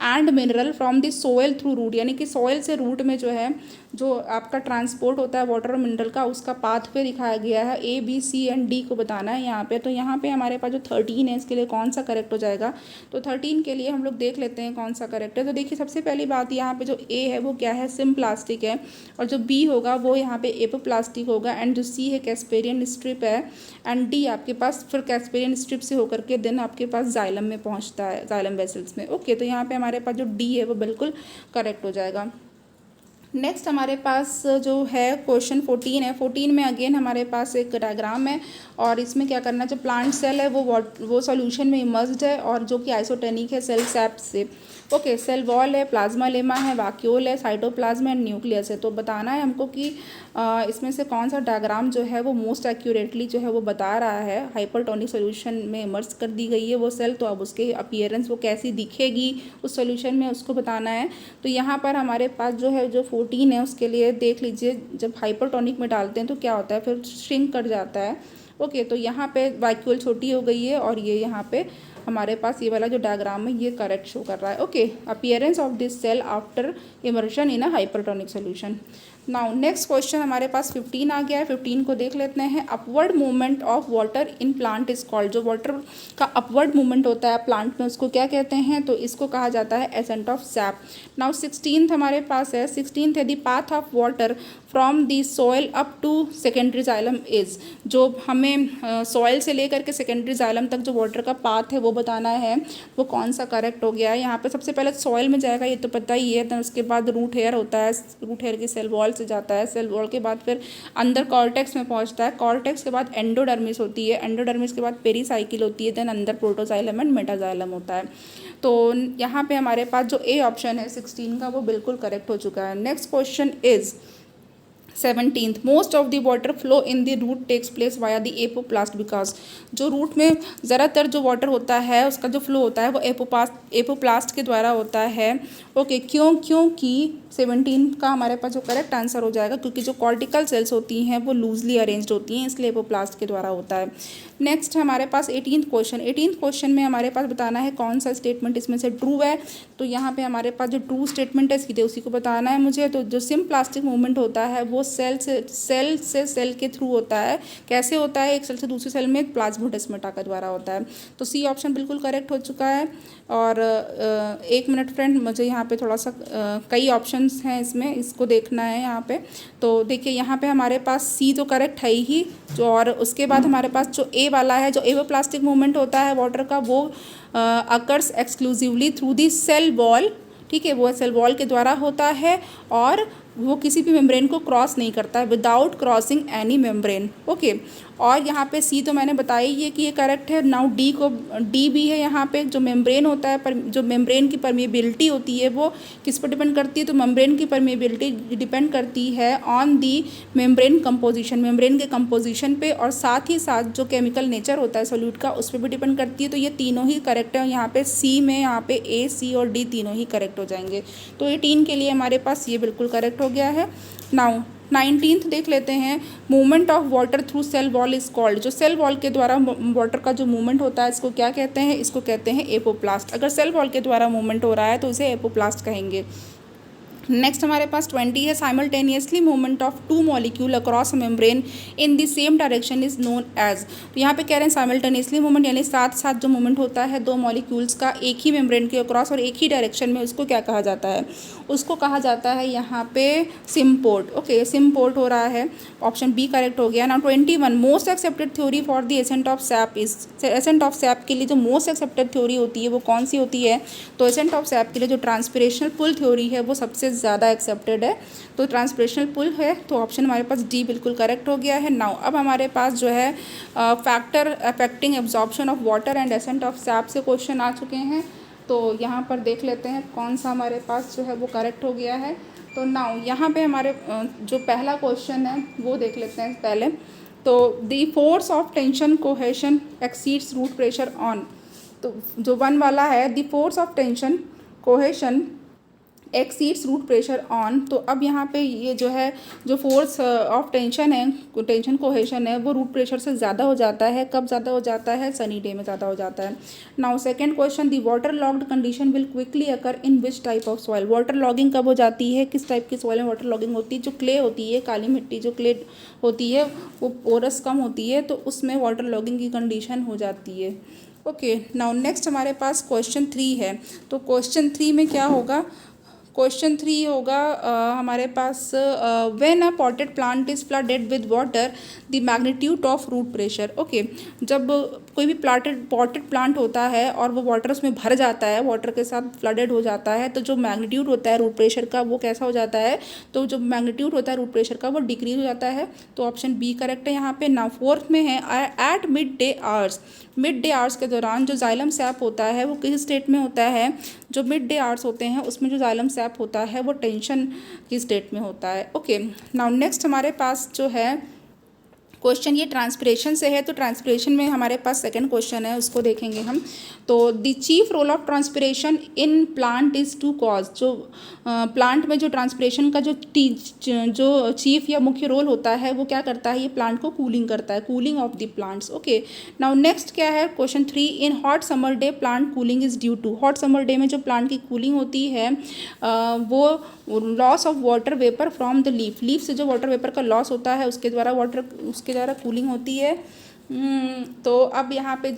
and mineral from the soil through root. यानी कि सॉइल से रूट में जो है जो आपका ट्रांसपोर्ट होता है वाटर और मिनरल का, उसका पाथवे दिखाया गया है। A B C and D को बताना है यहाँ पे। तो यहाँ पे हमारे पास जो 13 है इसके लिए कौन सा करेक्ट हो जाएगा। तो 13 के लिए हम लोग देख लेते हैं कौन सा करेक्ट है। तो देखिए सबसे पहली बात यहाँ पे जो ए है वो क्या है, सिम प्लास्टिक है, और जो बी होगा वो यहाँ पे एपोप्लास्टिक होगा, एंड जो सी है कैस्पेरियन स्ट्रिप है, एंड डी आपके पास फिर कैस्पेरियन स्ट्रिप से होकर के देन आपके पास जाइलम में पहुँचता है, जाइलम वेसल्स में। ओके, तो यहाँ पे हमारे पास जो डी है वो बिल्कुल करेक्ट हो जाएगा। नेक्स्ट हमारे पास जो है क्वेश्चन 14 है। 14 में अगेन हमारे पास एक डायग्राम है और इसमें क्या करना है, जो प्लांट सेल है वो सॉल्यूशन में इमर्ज्ड है और जो कि आइसोटेनिक है सेल सैप से। ओके, सेल वॉल है, प्लाज्मा लेमा है, वैक्यूल है, साइटोप्लाज्म एंड न्यूक्लियस है। तो बताना है हमको कि इसमें से कौन सा डायग्राम जो है वो मोस्ट एक्यूरेटली जो है वो बता रहा है हाइपरटोनिक सॉल्यूशन में इमर्ज कर दी गई है वो सेल, तो अब उसके अपीयरेंस वो कैसी दिखेगी उस सॉल्यूशन में उसको बताना है। तो यहाँ पर हमारे पास जो है जो 14 है उसके लिए देख लीजिए, जब हाइपरटोनिक में डालते हैं तो क्या होता है, फिर श्रिंक कर जाता है। ओके, तो यहाँ पे वैक्यूल छोटी हो गई है और ये यहाँ पे हमारे पास ये वाला जो डायग्राम है ये करेक्ट शो कर रहा है। Okay, appearance of this cell after immersion in a hypertonic solution. Now next question हमारे पास 15 आ गया है। 15 को देख लेते हैं। Upward movement of water in plant is called. जो वाटर का अपवर्ड मूवमेंट होता है प्लांट में उसको क्या कहते हैं, तो इसको कहा जाता है accent of SAP. Now 16th हमारे पास है। 16th है the path of water from the soil up to secondary xylem is. जो हमें सॉइल से लेकर के सेकेंडरी जाइलम तक जो वाटर का पाथ है वो बताना है, वो कौन सा करेक्ट हो गया है। यहाँ पे सबसे पहले सॉइल में जाएगा ये तो पता ही है, तो उसके बाद रूट हेयर होता है, रूट हेयर की सेल वॉल से जाता है, सेल वॉल के बाद फिर अंदर कॉर्टेक्स में पहुंचता है, कॉर्टेक्स के बाद एंडोडर्मिस होती है, एंडोडर्मिस के बाद पेरीसाइकिल होती है, देन अंदर प्रोटोजाइलम एंड मेटाजाइलम होता है। तो यहाँ पे हमारे पास जो ए ऑप्शन है 16 का वो बिल्कुल करेक्ट हो चुका है। Next question is 17th most of the water flow in the root takes place via the apoplast. Because जो रूट में ज़्यादातर जो वाटर होता है उसका जो फ्लो होता है वो एपोप्लास्ट के द्वारा होता है। ओके, क्योंकि 17 का हमारे पास जो करेक्ट आंसर हो जाएगा, क्योंकि जो कॉर्टिकल सेल्स होती हैं वो लूजली अरेंज्ड होती हैं, इसलिए एपोप्लास्ट के द्वारा होता है। नेक्स्ट हमारे पास 18th क्वेश्चन। 18th क्वेश्चन में हमारे पास बताना है कौन सा स्टेटमेंट इसमें से ट्रू है। तो यहाँ पे हमारे पास जो ट्रू स्टेटमेंट है सीधे उसी को बताना है मुझे। तो जो सिम्प्लास्टिक मूवमेंट होता है वो सेल से सेल के थ्रू होता है। कैसे होता है, एक सेल से दूसरी सेल में प्लाज्मोडेस्माटा के द्वारा होता है। तो सी ऑप्शन बिल्कुल करेक्ट हो चुका है। और एक मिनट फ्रेंड, मुझे यहाँ पे थोड़ा सा कई ऑप्शंस हैं इसमें, इसको देखना है यहाँ पे। तो देखिए यहाँ पे हमारे पास सी तो करेक्ट है ही, जो और उसके बाद हमारे पास जो ए वाला है, जो एपोप्लास्टिक मूवमेंट होता है वाटर का, वो occurs exclusively through the cell wall. ठीक है, वो सेल वॉल के द्वारा होता है और वो किसी भी मेम्ब्रेन को क्रॉस नहीं करता है, without crossing any membrane. Okay, और यहाँ पे सी तो मैंने बताया ही है कि ये करेक्ट है। नाउ डी भी है यहाँ पे, जो मेम्ब्रेन होता है पर जो मेम्ब्रेन की परमिएबिलिटी होती है वो किस पर डिपेंड करती है, तो मेम्ब्रेन की परमिएबिलिटी डिपेंड करती है on the membrane composition, membrane के कंपोजिशन पे, और साथ ही साथ जो केमिकल नेचर होता है सोल्यूट का उस पर भी डिपेंड करती है। तो ये तीनों ही करेक्ट है, यहाँ पे सी में यहाँ पे ए, सी और डी तीनों ही करेक्ट हो जाएंगे। तो 18 के लिए हमारे पास ये बिल्कुल करेक्ट हो गया है। नाउ 19th देख लेते हैं, movement of water through cell wall is called. जो सेल वॉल के द्वारा वाटर का जो मूवमेंट होता है इसको क्या कहते हैं, इसको कहते हैं एपोप्लास्ट। अगर सेल वॉल के द्वारा मूवमेंट हो रहा है तो इसे एपोप्लास्ट कहेंगे। नेक्स्ट हमारे पास 20 है, simultaneously movement of two molecule across membrane in the same direction is known as. तो यहाँ पे कह रहे हैं साइमल्टेनियसली मूवमेंट यानी साथ साथ जो मूवमेंट होता है दो मॉलिक्यूल्स का एक ही मेम्ब्रेन के अक्रॉस और एक ही डायरेक्शन में, उसको क्या कहा जाता है, उसको कहा जाता है यहाँ पे सिम्पोर्ट। ओके, सिम्पोर्ट हो रहा है, ऑप्शन बी करेक्ट हो गया। Now 21, most accepted theory for the ascent of sap is. Accent of SAP के लिए जो मोस्ट एक्सेप्टेड थ्योरी होती है वो कौन सी होती है, तो एसेंट ऑफ सैप के लिए जो ट्रांसपिरेशनल पुल थ्योरी है वो सबसे ज़्यादा एक्सेप्टेड है। तो ट्रांसपिरेशनल पुल है, तो ऑप्शन हमारे पास डी बिल्कुल करेक्ट हो गया है। नाउ अब हमारे पास जो है factor affecting absorption of water and ascent of sap से क्वेश्चन आ चुके हैं। तो यहाँ पर देख लेते हैं कौन सा हमारे पास जो है वो करेक्ट हो गया है। तो नाउ यहाँ पे हमारे जो पहला क्वेश्चन है वो देख लेते हैं पहले। तो the force of tension cohesion exceeds root pressure on. तो जो 1 वाला है, the force of tension cohesion exceeds root pressure on. तो अब यहाँ पे ये जो है जो फोर्स ऑफ टेंशन है, टेंशन कोहेशन है, वो रूट प्रेशर से ज़्यादा हो जाता है। कब ज़्यादा हो जाता है, सनी डे में ज़्यादा हो जाता है। Now second question, the water logged condition will quickly occur in which type of soil. Water logging कब हो जाती है, किस टाइप की सॉइल में वाटर लॉगिंग होती है, जो क्ले होती है, काली मिट्टी जो क्ले होती है वो पोरस कम होती है, तो उसमें वाटर लॉगिंग की कंडीशन हो जाती है। ओके, नाउ नेक्स्ट हमारे पास क्वेश्चन 3 है। तो क्वेश्चन 3 में क्या होगा, क्वेश्चन 3 होगा हमारे पास, when a potted plant is flooded with water the magnitude of root pressure. Okay, जब कोई भी पॉटेड प्लांट होता है और वो वाटर उसमें भर जाता है, वाटर के साथ फ्लडेड हो जाता है, तो जो मैग्नीट्यूड होता है रूट प्रेशर का वो कैसा हो जाता है, तो जो मैग्नीट्यूड होता है रूट प्रेशर का वो डिक्रीज हो जाता है। तो ऑप्शन बी करेक्ट है यहाँ पे। नाउ 4th में है, at mid day hours. Mid day hours के दौरान जो जाइलम सैप होता है वो किस स्टेट में होता है, जो मिड डे आवर्स होते हैं उसमें जो जाइलम सैप होता है वो टेंशन की स्टेट में होता है। ओके, नाउ नेक्स्ट हमारे पास जो है क्वेश्चन ये ट्रांसपिरेशन से है। तो ट्रांसपिरेशन में हमारे पास सेकंड क्वेश्चन है, उसको देखेंगे हम। तो the chief role of transpiration in plant is to cause. जो प्लांट में जो ट्रांसपिरेशन का जो चीफ या मुख्य रोल होता है वो क्या करता है, ये प्लांट को कूलिंग करता है, cooling of the plants. Okay, now next क्या है question 3, in hot summer day plant cooling is due to. Hot summer day में जो प्लांट की कूलिंग होती है वो loss of water vapour from the leaf से जो वाटर वेपर का लॉस होता है उसके द्वारा कूलिंग होती है। तो अब यहाँ पे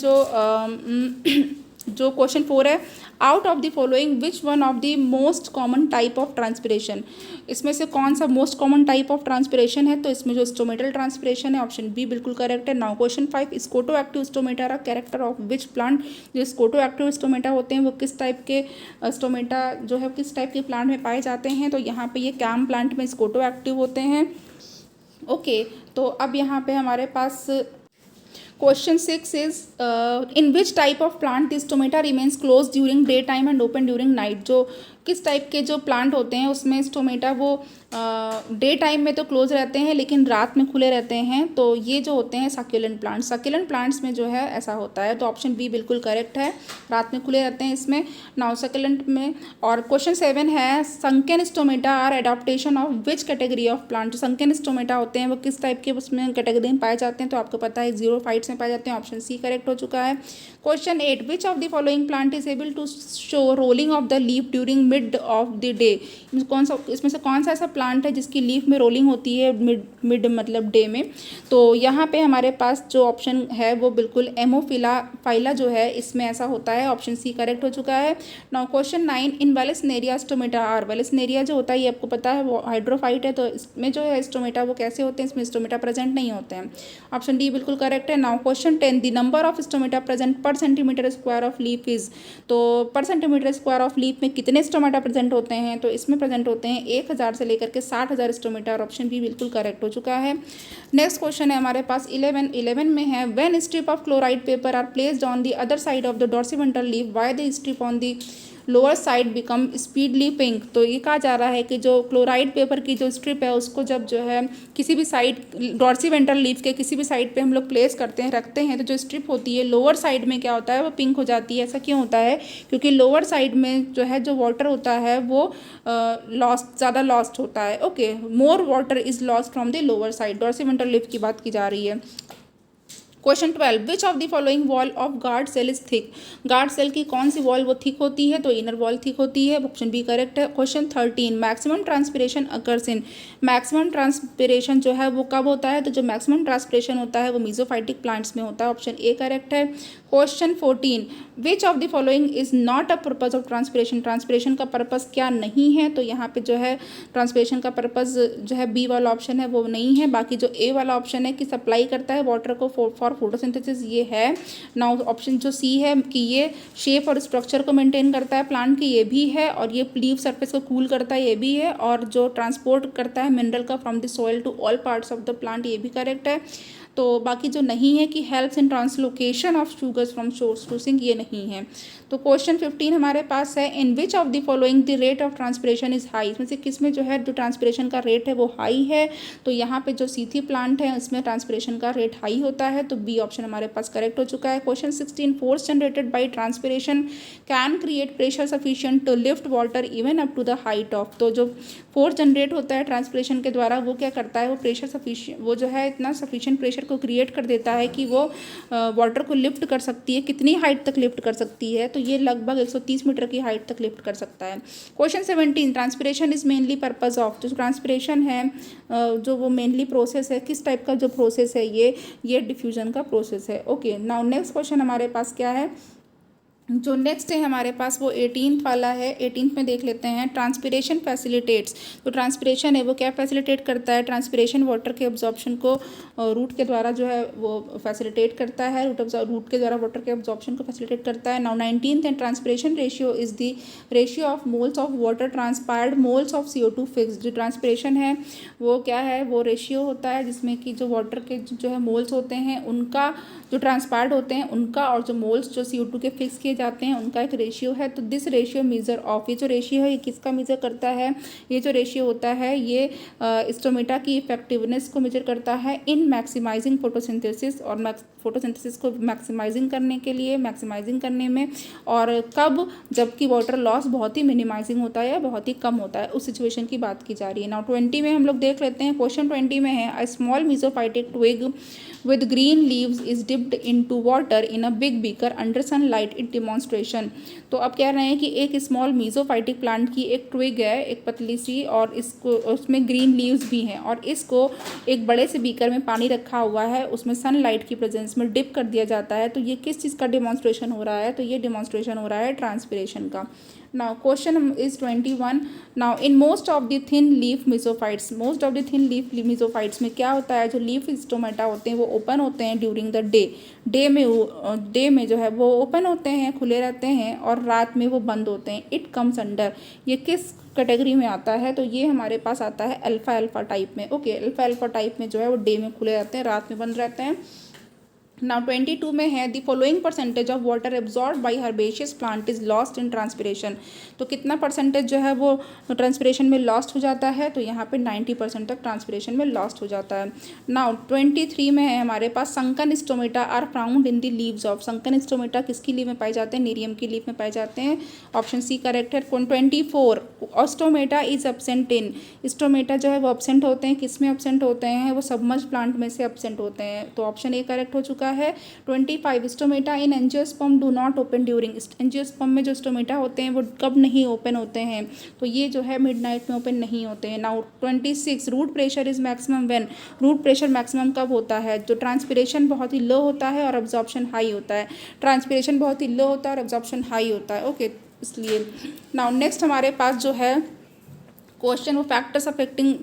जो क्वेश्चन 4 है, out of the following which one of the most common type of transpiration. इसमें से कौन सा most common type of transpiration है, तो इसमें जो स्टोमेटल ट्रांसपिरेशन है, ऑप्शन बी बिल्कुल करेक्ट है। Now question 5, scotoactive stomata are character of which plant. जो स्कोटो एक्टिव स्टोमेटा होते हैं वो किस टाइप के स्टोमेटा जो है किस टाइप के प्लांट में पाए जाते हैं, तो यहाँ पे ये कैम प्लांट में स्कोटो एक्टिव होते हैं। ओके, तो अब यहाँ पे हमारे पास question 6 is, in which type of plant the stomata remains close during day time and open during night. जो किस टाइप के जो प्लांट होते हैं उसमें स्टोमेटा वो डे टाइम में तो क्लोज रहते हैं लेकिन रात में खुले रहते हैं। तो ये जो होते हैं सक्यूलेंट प्लांट्स, सक्यूलेंट प्लांट्स में जो है ऐसा होता है। तो ऑप्शन बी बिल्कुल करेक्ट है, रात में खुले रहते हैं इसमें। नाउ सक्यूलेंट में। और क्वेश्चन 7 है, sunken stomata are adaptation of which category of plant. जो संकेन स्टोमेटा होते हैं वो किस टाइप के उसमें कैटेगरी में पाए जाते हैं, तो आपको पता है ज़ीरोफाइट्स में पाए जाते हैं। ऑप्शन सी करेक्ट हो चुका है। Question 8, which of the following plant is able to show rolling of the leaf during mid of the day. इसमें से कौन सा ऐसा प्लांट है जिसकी लीफ में रोलिंग होती है मिड मतलब डे में। तो यहाँ पे हमारे पास जो ऑप्शन है वो बिल्कुल एमोफाइला जो है इसमें ऐसा होता है। ऑप्शन सी करेक्ट हो चुका है। Now question 9, in vallisneria stomata are. Vallisneria जो होता है ये आपको पता है वो हाइड्रोफाइट है, तो इसमें जो है स्टोमेटा वो कैसे होते हैं, इसमें स्टोमेटा प्रेजेंट नहीं होते हैं। ऑप्शन डी बिल्कुल करेक्ट है। Now now question 10, the number of stomata present per centimetre square of leaf is. तो per centimetre square of leaf में कितने स्टोमेटा प्रेजेंट होते हैं, तो इसमें प्रेजेंट होते हैं 1000 से लेकर के 60,000 स्टोमेटा, और ऑप्शन बी बिल्कुल करेक्ट हो चुका है। नेक्स्ट क्वेश्चन है हमारे पास 11 में है, when strip of chloride paper are placed on the other side of the dorsiventral leaf why the strip on the lower side become speedily pink. तो ये कहा जा रहा है कि जो क्लोराइड पेपर की जो स्ट्रिप है उसको जब जो है किसी भी साइड डॉर्सिवेंट्रल लीफ के किसी भी साइड पे हम लोग प्लेस करते हैं, रखते हैं, तो जो स्ट्रिप होती है लोअर साइड में क्या होता है वो पिंक हो जाती है। ऐसा क्यों होता है, क्योंकि लोअर साइड में जो है जो वाटर होता है वो लॉस्ट ज़्यादा लॉस्ट होता है। Okay, more water is lost from the lower side, dorsiventral leaf की बात की जा रही है। Question 12, which of the following wall of guard cell is thick. Guard cell की कौन सी वॉल वो थिक होती है, तो इनर वॉल थिक होती है, ऑप्शन बी करेक्ट है। Question 13, maximum transpiration occurs in. Maximum transpiration जो है वो कब होता है, तो जो मैक्सिमम ट्रांसपिरेशन होता है वो मीजोफाइटिक प्लांट्स में होता है, ऑप्शन ए करेक्ट है। Question 14, which of the following is not a purpose of transpiration. Transpiration का पर्पज क्या नहीं है, तो यहाँ पे जो है ट्रांसपिरेशन का पर्पज जो है बी वाला ऑप्शन है वो नहीं है। बाकी जो ए वाला ऑप्शन है कि सप्लाई करता है वाटर को फॉर फोटोसिंथेसिस, ये है। नाउ ऑप्शन जो सी है कि ये शेप और स्ट्रक्चर को मेंटेन करता है प्लांट की, ये भी है। और ये लीफ सरफेस को कूल करता है, ये भी है। और जो ट्रांसपोर्ट करता है मिनरल का from the soil to all parts of the plant, ये भी करेक्ट है। तो बाकी जो नहीं है कि helps in translocation of sugars from source to sink, ये नहीं है। तो क्वेश्चन 15 हमारे पास है, in which of the following the rate of transpiration is high. इसमें से किस में जो है जो ट्रांसपिरेशन का रेट है वो हाई है, तो यहाँ पे जो सीथी प्लांट है उसमें ट्रांसपिरेशन का रेट हाई होता है, तो बी ऑप्शन हमारे पास करेक्ट हो चुका है। Question 16, force generated by transpiration can create pressure sufficient to lift water even up to the height of. तो जो फोर्स जनरेट होता है ट्रांसपिरेशन के द्वारा वो क्या करता है, वो प्रेशर सफिशिएंट, वो जो है इतना सफिशिएंट प्रेशर को क्रिएट कर देता है कि वो वाटर को लिफ्ट कर सकती है। कितनी हाइट तक लिफ्ट कर सकती है, तो ये लगभग 130 मीटर की हाइट तक लिफ्ट कर सकता है। Question 17, transpiration is mainly purpose of. जो ट्रांसपिरेशन है जो वो मेनली प्रोसेस है, किस टाइप का जो प्रोसेस है, ये डिफ्यूजन का प्रोसेस है। ओके, नाउ नेक्स्ट क्वेश्चन हमारे पास क्या है, जो नेक्स्ट है हमारे पास वो 18th वाला है। 18th में देख लेते हैं, ट्रांसपिरेशन फैसिलिटेट्स। तो ट्रांसपिरेशन है वो क्या फैसिलिटेट करता है, ट्रांसपिरेशन वाटर के एब्जॉर्प्शन को रूट के द्वारा जो है वो फैसिलिटेट करता है, रूट के द्वारा वाटर के एब्जॉर्प्शन को फैसिलिटेट करता है। Now 19th and transpiration ratio is the ratio of moles of water transpired moles of CO2 fix. जो ट्रांसपिरेशन है वो क्या है, वो रेशियो होता है जिसमें कि जो वाटर के जो है मोल्स होते हैं उनका, जो ट्रांसपायर्ड होते हैं उनका, और जो मोल्स जो CO2 के फिक्स किए जाते हैं उनका एक रेशियो है। तो दिस रेशियो मेजर ऑफ, ये जो रेशियो है ये किसका मेजर करता है, ये जो रेशियो होता है ये स्टोमेटा की इफेक्टिवनेस को मेजर करता है इन मैक्सिमाइजिंग फोटोसिंथेसिस, और फोटोसिंथेसिस को मैक्सिमाइजिंग करने के लिए, मैक्सिमाइजिंग करने में, और कब, जबकि वाटर लॉस बहुत ही मिनिमाइजिंग होता है या बहुत ही कम होता है, उस सिचुएशन की बात की जा रही है। नाउ 20 में हम लोग देख लेते हैं, क्वेश्चन 20 में है, a small mesophytic twig with green leaves is dipped into water in a big beaker under sunlight it demonstration। तो अब कह रहे हैं कि एक स्मॉल मीजोफाइटिक प्लांट की एक ट्विग है, एक पतली सी, और इसको उसमें ग्रीन लीव्स भी हैं, और इसको एक बड़े से बीकर में पानी रखा हुआ है, उसमें सनलाइट की प्रेजेंस में डिप कर दिया जाता है। तो ये किस चीज़ का डिमॉन्स्ट्रेशन हो रहा है, तो ये डिमॉन्स्ट्रेशन हो रहा है ट्रांसपिरेशन का। Now question is 21, now in most of the thin leaf mesophytes, most of the thin leaf mesophytes में क्या होता है, जो लीफ स्टोमेटा होते हैं वो ओपन होते हैं ड्यूरिंग द डे में जो है वो ओपन होते हैं, खुले रहते हैं, और रात में वो बंद होते हैं। इट कम्स अंडर, ये किस कैटेगरी में आता है, तो ये हमारे पास आता है अल्फा टाइप में। ओके, अल्फा टाइप में जो है वो डे में खुले रहते हैं, रात में बंद रहते हैं। नाउ 22 में है, the following percentage of water absorb by herbaceous plant is lost in transpiration. तो कितना परसेंटेज जो है वो ट्रांसपिरेशन में लॉस्ट हो जाता है, तो यहाँ पे 90% तक ट्रांसपिरेशन में लॉस्ट हो जाता है। नाउ 23 में है हमारे पास, sunken stomata are found in the leaves of. Sunken stomata किसकी लीव में पाए जाते हैं, नेरियम की लीव में पाए जाते हैं, ऑप्शन सी करेक्ट है। 24, ऑस्टोमेटा इज एब्सेंट इन। स्टोमेटा जो है वो एब्सेंट होते हैं, किस में एब्सेंट होते हैं, वो सबमर्ज प्लांट में से एब्सेंट होते हैं, तो ऑप्शन ए करेक्ट हो चुका है। 25, stomata in angiosperm do not open during. Angiosperm में जो स्टोमेटा होते हैं वो कब नहीं ओपन होते हैं, तो ये जो है मिडनाइट में ओपन नहीं होते हैं। Now 26, root pressure is maximum when. Root pressure maximum कब होता है, जो ट्रांसपिरेशन बहुत ही लो होता है और एब्जॉर्प्शन हाई होता है। ट्रांसपिरेशन बहुत ही लो होता है और एब्जॉर्प्शन हाई होता है। ओके, इसलिए नाउ नेक्स्ट हमारे पास जो है क्वेश्चन वो फैक्टर्स अफेक्टिंग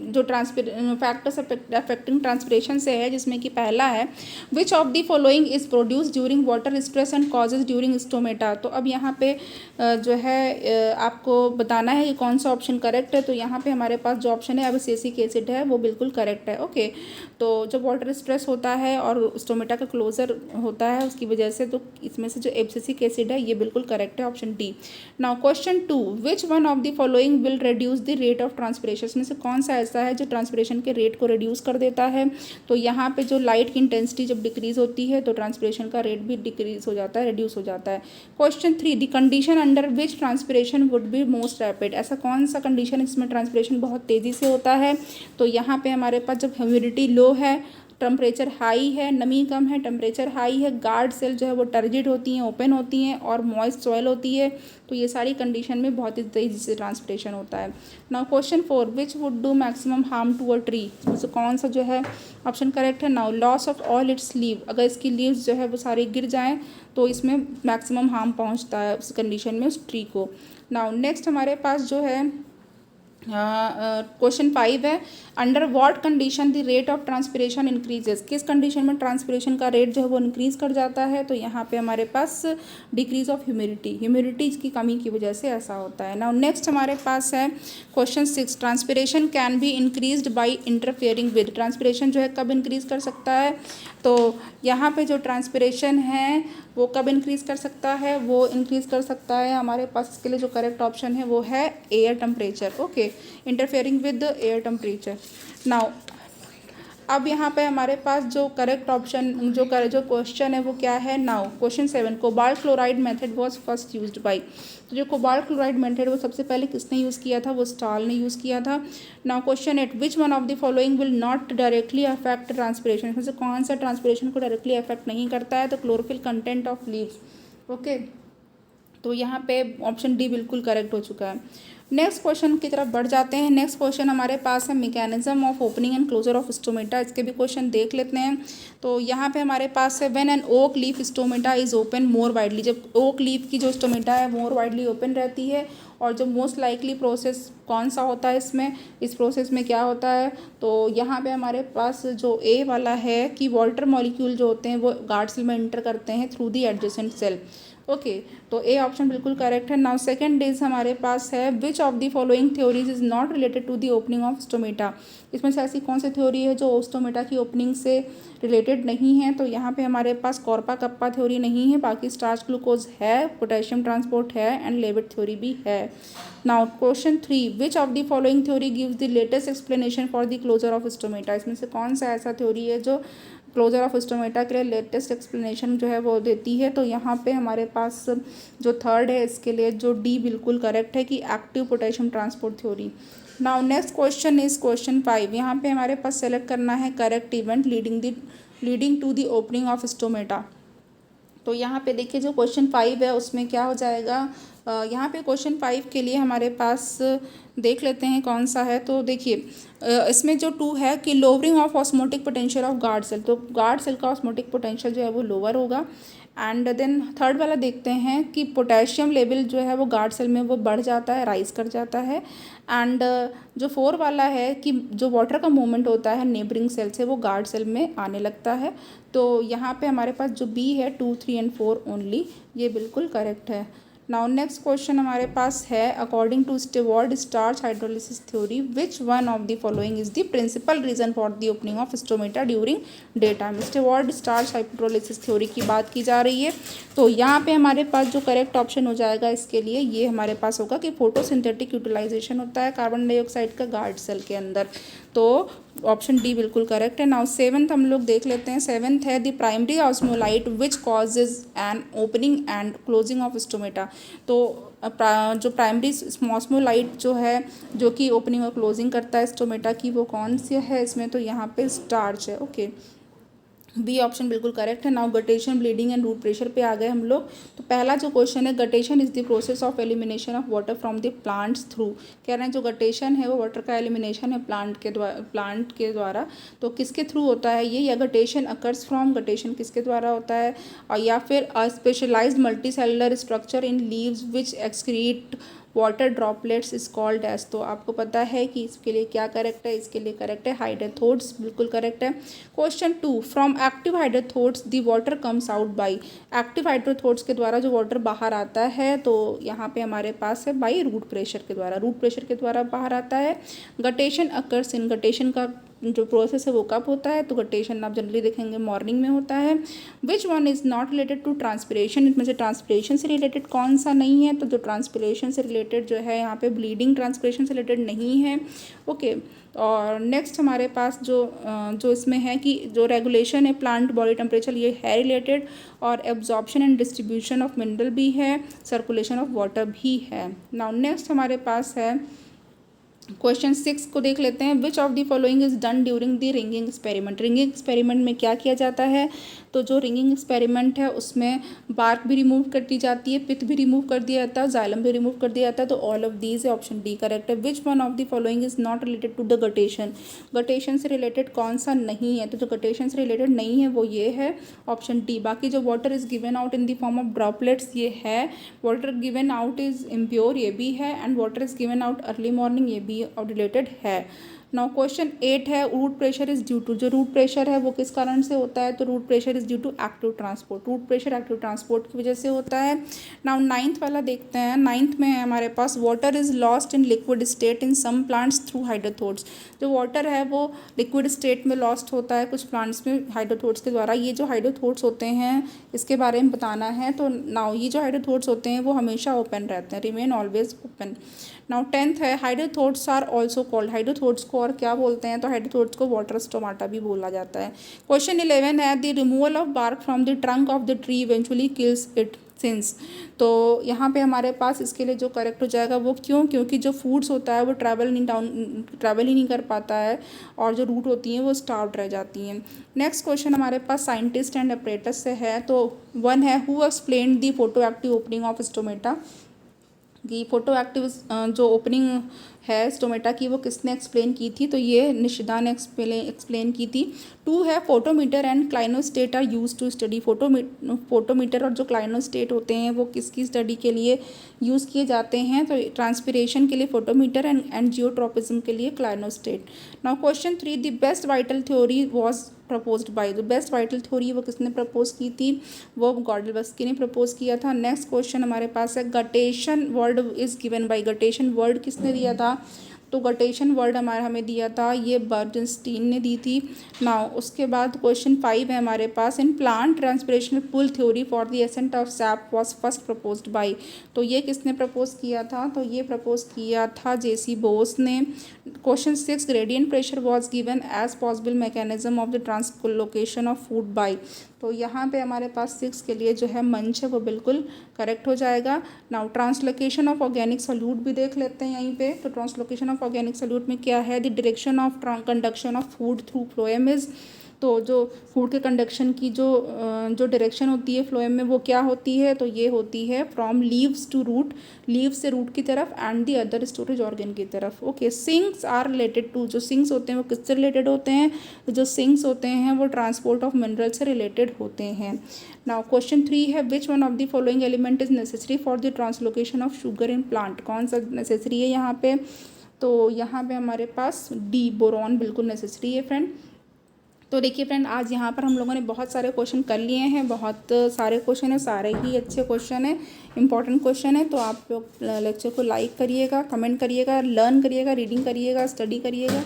ट्रांसपिरेशन से है, जिसमें कि पहला है which of the following is produce during water stress and causes during stomata. तो अब यहाँ पे जो है आपको बताना है कि कौन सा ऑप्शन करेक्ट है। तो यहाँ पे हमारे पास जो ऑप्शन है एब्सिसिक एसिड है, वो बिल्कुल करेक्ट है। ओके, तो जब वाटर स्ट्रेस होता है और स्टोमेटा का क्लोजर होता है उसकी वजह से, तो इसमें से जो एब्सिसिक एसिड है ये बिल्कुल करेक्ट है, option D. Now question 2, which one of the following will reduce the rate of transpiration. इसमें से कौन सा ऐसा है जो ट्रांसपिरेशन के रेट को रिड्यूस कर देता है। तो यहाँ पे जो लाइट की इंटेंसिटी जब डिक्रीज होती है तो ट्रांसपिरेशन का रेट भी डिक्रीज हो जाता है, रिड्यूस हो जाता है। Question 3, the condition under which transpiration would be most rapid. ऐसा कौन सा कंडीशन है जिसमें ट्रांसपिरेशन बहुत तेज़ी से होता है। तो यहाँ पे हमारे पास जब ह्यूमिडिटी लो है, टेम्परेचर हाई है, नमी कम है, टेम्परेचर हाई है, गार्ड सेल जो है वो टर्जिड होती हैं, ओपन होती हैं और मॉइस्ट सॉइल होती है। तो ये सारी कंडीशन में बहुत ही तेज़ी से ट्रांसपिरेशन होता है। Now question 4, which would do maximum harm to a tree. तो कौन सा जो है ऑप्शन करेक्ट है। Now loss of all its leave, अगर इसकी लीव्स जो है वो सारी गिर जाएँ तो इसमें मैक्सिमम हार्म पहुँचता है उस कंडीशन में उस ट्री को। नाउ नेक्स्ट हमारे पास जो है क्वेश्चन 5 है, under what condition the rate of transpiration increases. किस कंडीशन में ट्रांसपिरेशन का रेट जो है वो इंक्रीज कर जाता है। तो यहाँ पे हमारे पास डिक्रीज ऑफ ह्यूमिडिटी की कमी की वजह से ऐसा होता है। नाउ नेक्स्ट हमारे पास है question 6, transpiration can be increased by interfering with. Transpiration जो है कब इंक्रीज कर सकता है। तो यहाँ पे जो ट्रांसपिरेशन है वो कब इंक्रीज़ कर सकता है, वो इंक्रीज़ कर सकता है हमारे पास इसके लिए जो करेक्ट ऑप्शन है वो है air temperature. Okay, interfering with air temperature. Now अब यहाँ पे हमारे पास जो करेक्ट ऑप्शन जो क्वेश्चन है वो क्या है। Now question 7, cobalt chloride method was first used by. तो जो कोबाल्ट क्लोराइड मेथड वो सबसे पहले किसने यूज़ किया था, वो स्टाल ने यूज़ किया था। Now question 8, which one of the following will not directly affect transpiration. इसमें से कौन सा ट्रांसपिरेशन को डायरेक्टली अफेक्ट नहीं करता है। तो chlorophyll content of leaves. Okay, तो यहाँ पे ऑप्शन डी बिल्कुल करेक्ट हो चुका है। नेक्स्ट क्वेश्चन की तरफ बढ़ जाते हैं। नेक्स्ट क्वेश्चन हमारे पास है mechanism of opening and closure of stomata. इसके भी क्वेश्चन देख लेते हैं। तो यहाँ पे हमारे पास है when an oak leaf stomata is open more widely. जब ओक लीफ की जो स्टोमेटा है मोर वाइडली ओपन रहती है। और जो मोस्ट लाइकली प्रोसेस कौन सा होता है इसमें, इस प्रोसेस में क्या होता है। तो यहाँ पे हमारे पास जो ए वाला है कि वाटर मॉलिक्यूल जो होते हैं वो गार्ड सेल में एंटर करते हैं through the adjacent cell. Okay, तो ए ऑप्शन बिल्कुल करेक्ट है। नाउ सेकंड इज हमारे पास है which of the following theories is not related to the opening of stomata. इसमें से ऐसी कौन सी थ्योरी है जो स्टोमेटा की ओपनिंग से रिलेटेड नहीं है। तो यहाँ पे हमारे पास कॉर्पा कप्पा थ्योरी नहीं है, बाकी स्टार्च ग्लूकोज है, पोटेशियम ट्रांसपोर्ट है एंड लेविट थ्योरी भी है। Now question 3, which of the following theory gives the latest explanation for the closure of stomata. इसमें से कौन सा ऐसा थ्योरी है जो क्लोजर ऑफ स्टोमेटा के लिए लेटेस्ट एक्सप्लेनेशन जो है वो देती है। तो यहाँ पे हमारे पास जो थर्ड है इसके लिए जो डी बिल्कुल करेक्ट है कि active potassium transport theory. Now next question is question 5। यहाँ पे हमारे पास सेलेक्ट करना है correct event leading to the opening of stomata. तो यहाँ पे देखिए जो क्वेश्चन 5 है उसमें क्या हो जाएगा। यहाँ पे क्वेश्चन 5 के लिए हमारे पास देख लेते हैं कौन सा है। तो देखिए इसमें जो 2 है कि lowering of osmotic potential of guard cell. तो गार्ड सेल का ऑस्मोटिक पोटेंशियल जो है वो लोअर होगा। एंड देन थर्ड वाला देखते हैं कि पोटेशियम लेवल जो है वो गार्ड सेल में वो बढ़ जाता है, राइज कर जाता है। एंड जो 4 वाला है कि जो वाटर का मूवमेंट होता है नेबरिंग सेल से वो गार्ड सेल में आने लगता है। तो यहाँ पे हमारे पास जो बी है 2, 3 एंड 4 ओनली, ये बिल्कुल करेक्ट है। नाउ नेक्स्ट क्वेश्चन हमारे पास है according to Steward starch hydrolysis theory which one of the following is the principal reason for the opening of stomata during day time. Steward starch hydrolysis theory की बात की जा रही है। तो यहाँ पे हमारे पास जो करेक्ट ऑप्शन हो जाएगा इसके लिए ये हमारे पास होगा कि फोटोसिंथेटिक यूटिलाइजेशन होता है कार्बन डाइऑक्साइड का गार्ड सेल के अंदर। तो ऑप्शन डी बिल्कुल करेक्ट है। नाउ 7th हम लोग देख लेते हैं। 7th है the primary osmolyte which causes an opening and closing of stomata. तो जो प्राइमरी ऑस्मोलाइट जो है जो कि ओपनिंग और क्लोजिंग करता है स्टोमेटा की, वो कौन सी है इसमें। तो यहाँ पे स्टार्च है। ओके, बी ऑप्शन बिल्कुल करेक्ट है। Now guttation, bleeding and root pressure पे आ गए हम लोग। तो पहला जो क्वेश्चन है guttation is the process of elimination of water from the plants through. कह रहे हैं जो गटेशन है वो वाटर का एलिमिनेशन है प्लांट के द्वारा। तो किसके थ्रू होता है ये, या गटेशन अकर्स फ्रॉम, गटेशन किसके द्वारा होता है, और या फिर a specialised multi cellular structure in leaves which excrete water droplets is called as. तो आपको पता है कि इसके लिए क्या करेक्ट है, इसके लिए करेक्ट है हाइड्रोथोड्स, बिल्कुल करेक्ट है। Question 2, from active hydathodes the water comes out by. Active hydathodes के द्वारा जो वाटर बाहर आता है तो यहाँ पे हमारे पास है बाई रूट प्रेशर के द्वारा, रूट प्रेशर के द्वारा बाहर आता है। गटेशन अकर्स इन, गटेशन का जो प्रोसेस है वो कब होता है, तो गटेशन आप जनरली देखेंगे मॉर्निंग में होता है। Which one is not related to transpiration, इसमें से ट्रांसपिरेशन से रिलेटेड कौन सा नहीं है, तो जो ट्रांसपिरेशन से रिलेटेड जो है यहाँ पे ब्लीडिंग ट्रांसपिरेशन से रिलेटेड नहीं है। ओके, और नेक्स्ट हमारे पास जो इसमें है कि जो रेगुलेशन है प्लांट बॉडी टेम्परेचर ये है रिलेटेड, और absorption and distribution of mineral भी है, सर्कुलेशन ऑफ वाटर भी है। नाउ नेक्स्ट हमारे पास है क्वेश्चन 6 को देख लेते हैं। विच of the following is done during the ringing experiment. Ringing experiment में क्या किया जाता है, तो जो रिंगिंग एक्सपेरिमेंट है उसमें बार्क भी रिमूव कर दी जाती है, पिथ भी रिमूव कर दिया जाता है, जाइलम भी रिमूव कर दिया जाता है, तो ऑल ऑफ दीज है, ऑप्शन डी करेक्ट है। Which one of the following is not related to the guttation, guttation से रिलेटेड कौन सा नहीं है, तो जो गटेशन से रिलेटेड नहीं है वो ये है, ऑप्शन डी। बाकी जो water is given out in the form of droplets ये है, water given out is impure ये भी है, and water is given out early morning ये भी रिलेटेड है। नाउ क्वेश्चन 8 है, root pressure is due to, जो रूट प्रेशर है वो किस कारण से होता है, तो root pressure is due to active transport, root pressure active transport की वजह से होता है। नाउ 9th वाला देखते हैं। 9th में है हमारे पास, water is lost in liquid state in some plants through hydathodes. जो वाटर है वो लिक्विड स्टेट में लॉस्ट होता है कुछ प्लांट्स में हाइड्रोथोड्स के द्वारा। ये जो हाइड्रोथोड्स होते हैं इसके बारे में बताना है, तो नाउ ये जो हाइड्रोथोड्स होते हैं वो हमेशा ओपन रहते हैं, remain always open. Now 10th है, हाइड्रोथोड्स आर ऑल्सो कॉल्ड, हाइड्रोथोड्स को और क्या बोलते हैं, तो हाइड्रोथोड्स को वाटर स्टोमाटा भी बोला जाता है। क्वेश्चन 11 है, the removal of bark from the trunk of the tree eventually kills it since. तो यहाँ पे हमारे पास इसके लिए जो करेक्ट हो जाएगा वो क्यों, क्योंकि जो फूड्स होता है वो ट्रैवल ही नहीं कर पाता है, और जो रूट होती हैं वो स्टार्व्ड रह जाती हैं। नेक्स्ट क्वेश्चन हमारे पास साइंटिस्ट एंड अपरेटस से है, तो 1 है, who explain the photo active opening of stomata, कि फोटो एक्टिव जो ओपनिंग है स्टोमेटा की वो किसने एक्सप्लेन की थी, तो ये निशिदा ने एक्सप्लेन की थी। 2 है, photometer and clinostat are use to study, photometer और जो क्लाइनोस्टेट होते हैं वो किसकी स्टडी के लिए यूज़ किए जाते हैं, तो ट्रांसपिरेशन के लिए फोटोमीटर एंड जियोट्रोपिज्म के लिए clinostat. Now question 3, the best vital theory was proposed by, जो बेस्ट वाइटल थ्योरी वो किसने प्रपोज की थी, वो गॉडलवस्की ने प्रपोज किया था। नेक्स्ट क्वेश्चन हमारे पास है, guttation word is given by, guttation word किसने दिया था, तो गटेशन वर्ड हमें दिया था ये बर्जनस्टीन ने दी थी। नाउ उसके बाद क्वेश्चन 5 है हमारे पास, in plant transpirational pull theory for the ascent of sap was first proposed by, तो ये किसने प्रपोज किया था, तो ये प्रपोज किया था जेसी बोस ने। Question 6, gradient pressure was given as possible mechanism of the translocation of food by, तो यहाँ पे हमारे पास 6 के लिए जो है मंच है वो बिल्कुल करेक्ट हो जाएगा। Now translocation of organic solute भी देख लेते हैं यहीं पे, तो ट्रांसलोकेशन ऑफ ऑर्गेनिक सॉल्यूट में क्या है, the direction of conduction of food through phloem is, तो जो फूड के कंडक्शन की जो डायरेक्शन होती है फ्लोएम में वो क्या होती है, तो ये होती है from leaves to root, leave से रूट की तरफ, and the other storage organ की तरफ। Okay, sinks are related to, जो सिंक्स होते हैं वो किससे रिलेटेड होते हैं, तो जो सिंक्स होते हैं वो ट्रांसपोर्ट ऑफ मिनरल से रिलेटेड होते हैं। नाउ क्वेश्चन 3 है, which one of the following element is necessary for the translocation of sugar in plant, कौन सा नेसेसरी है यहाँ पे, तो यहाँ पे हमारे पास डी, बोरॉन बिल्कुल नेसेसरी है फ्रेंड। तो देखिए फ्रेंड, आज यहाँ पर हम लोगों ने बहुत सारे क्वेश्चन कर लिए हैं, बहुत सारे क्वेश्चन है, सारे ही अच्छे क्वेश्चन है, इंपॉर्टेंट क्वेश्चन है। तो आप लोग लेक्चर को लाइक करिएगा, कमेंट करिएगा, लर्न करिएगा, रीडिंग करिएगा, स्टडी करिएगा,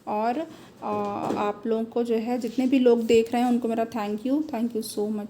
और आप लोगों को जो है जितने भी लोग देख रहे हैं उनको मेरा थैंक यू सो मच।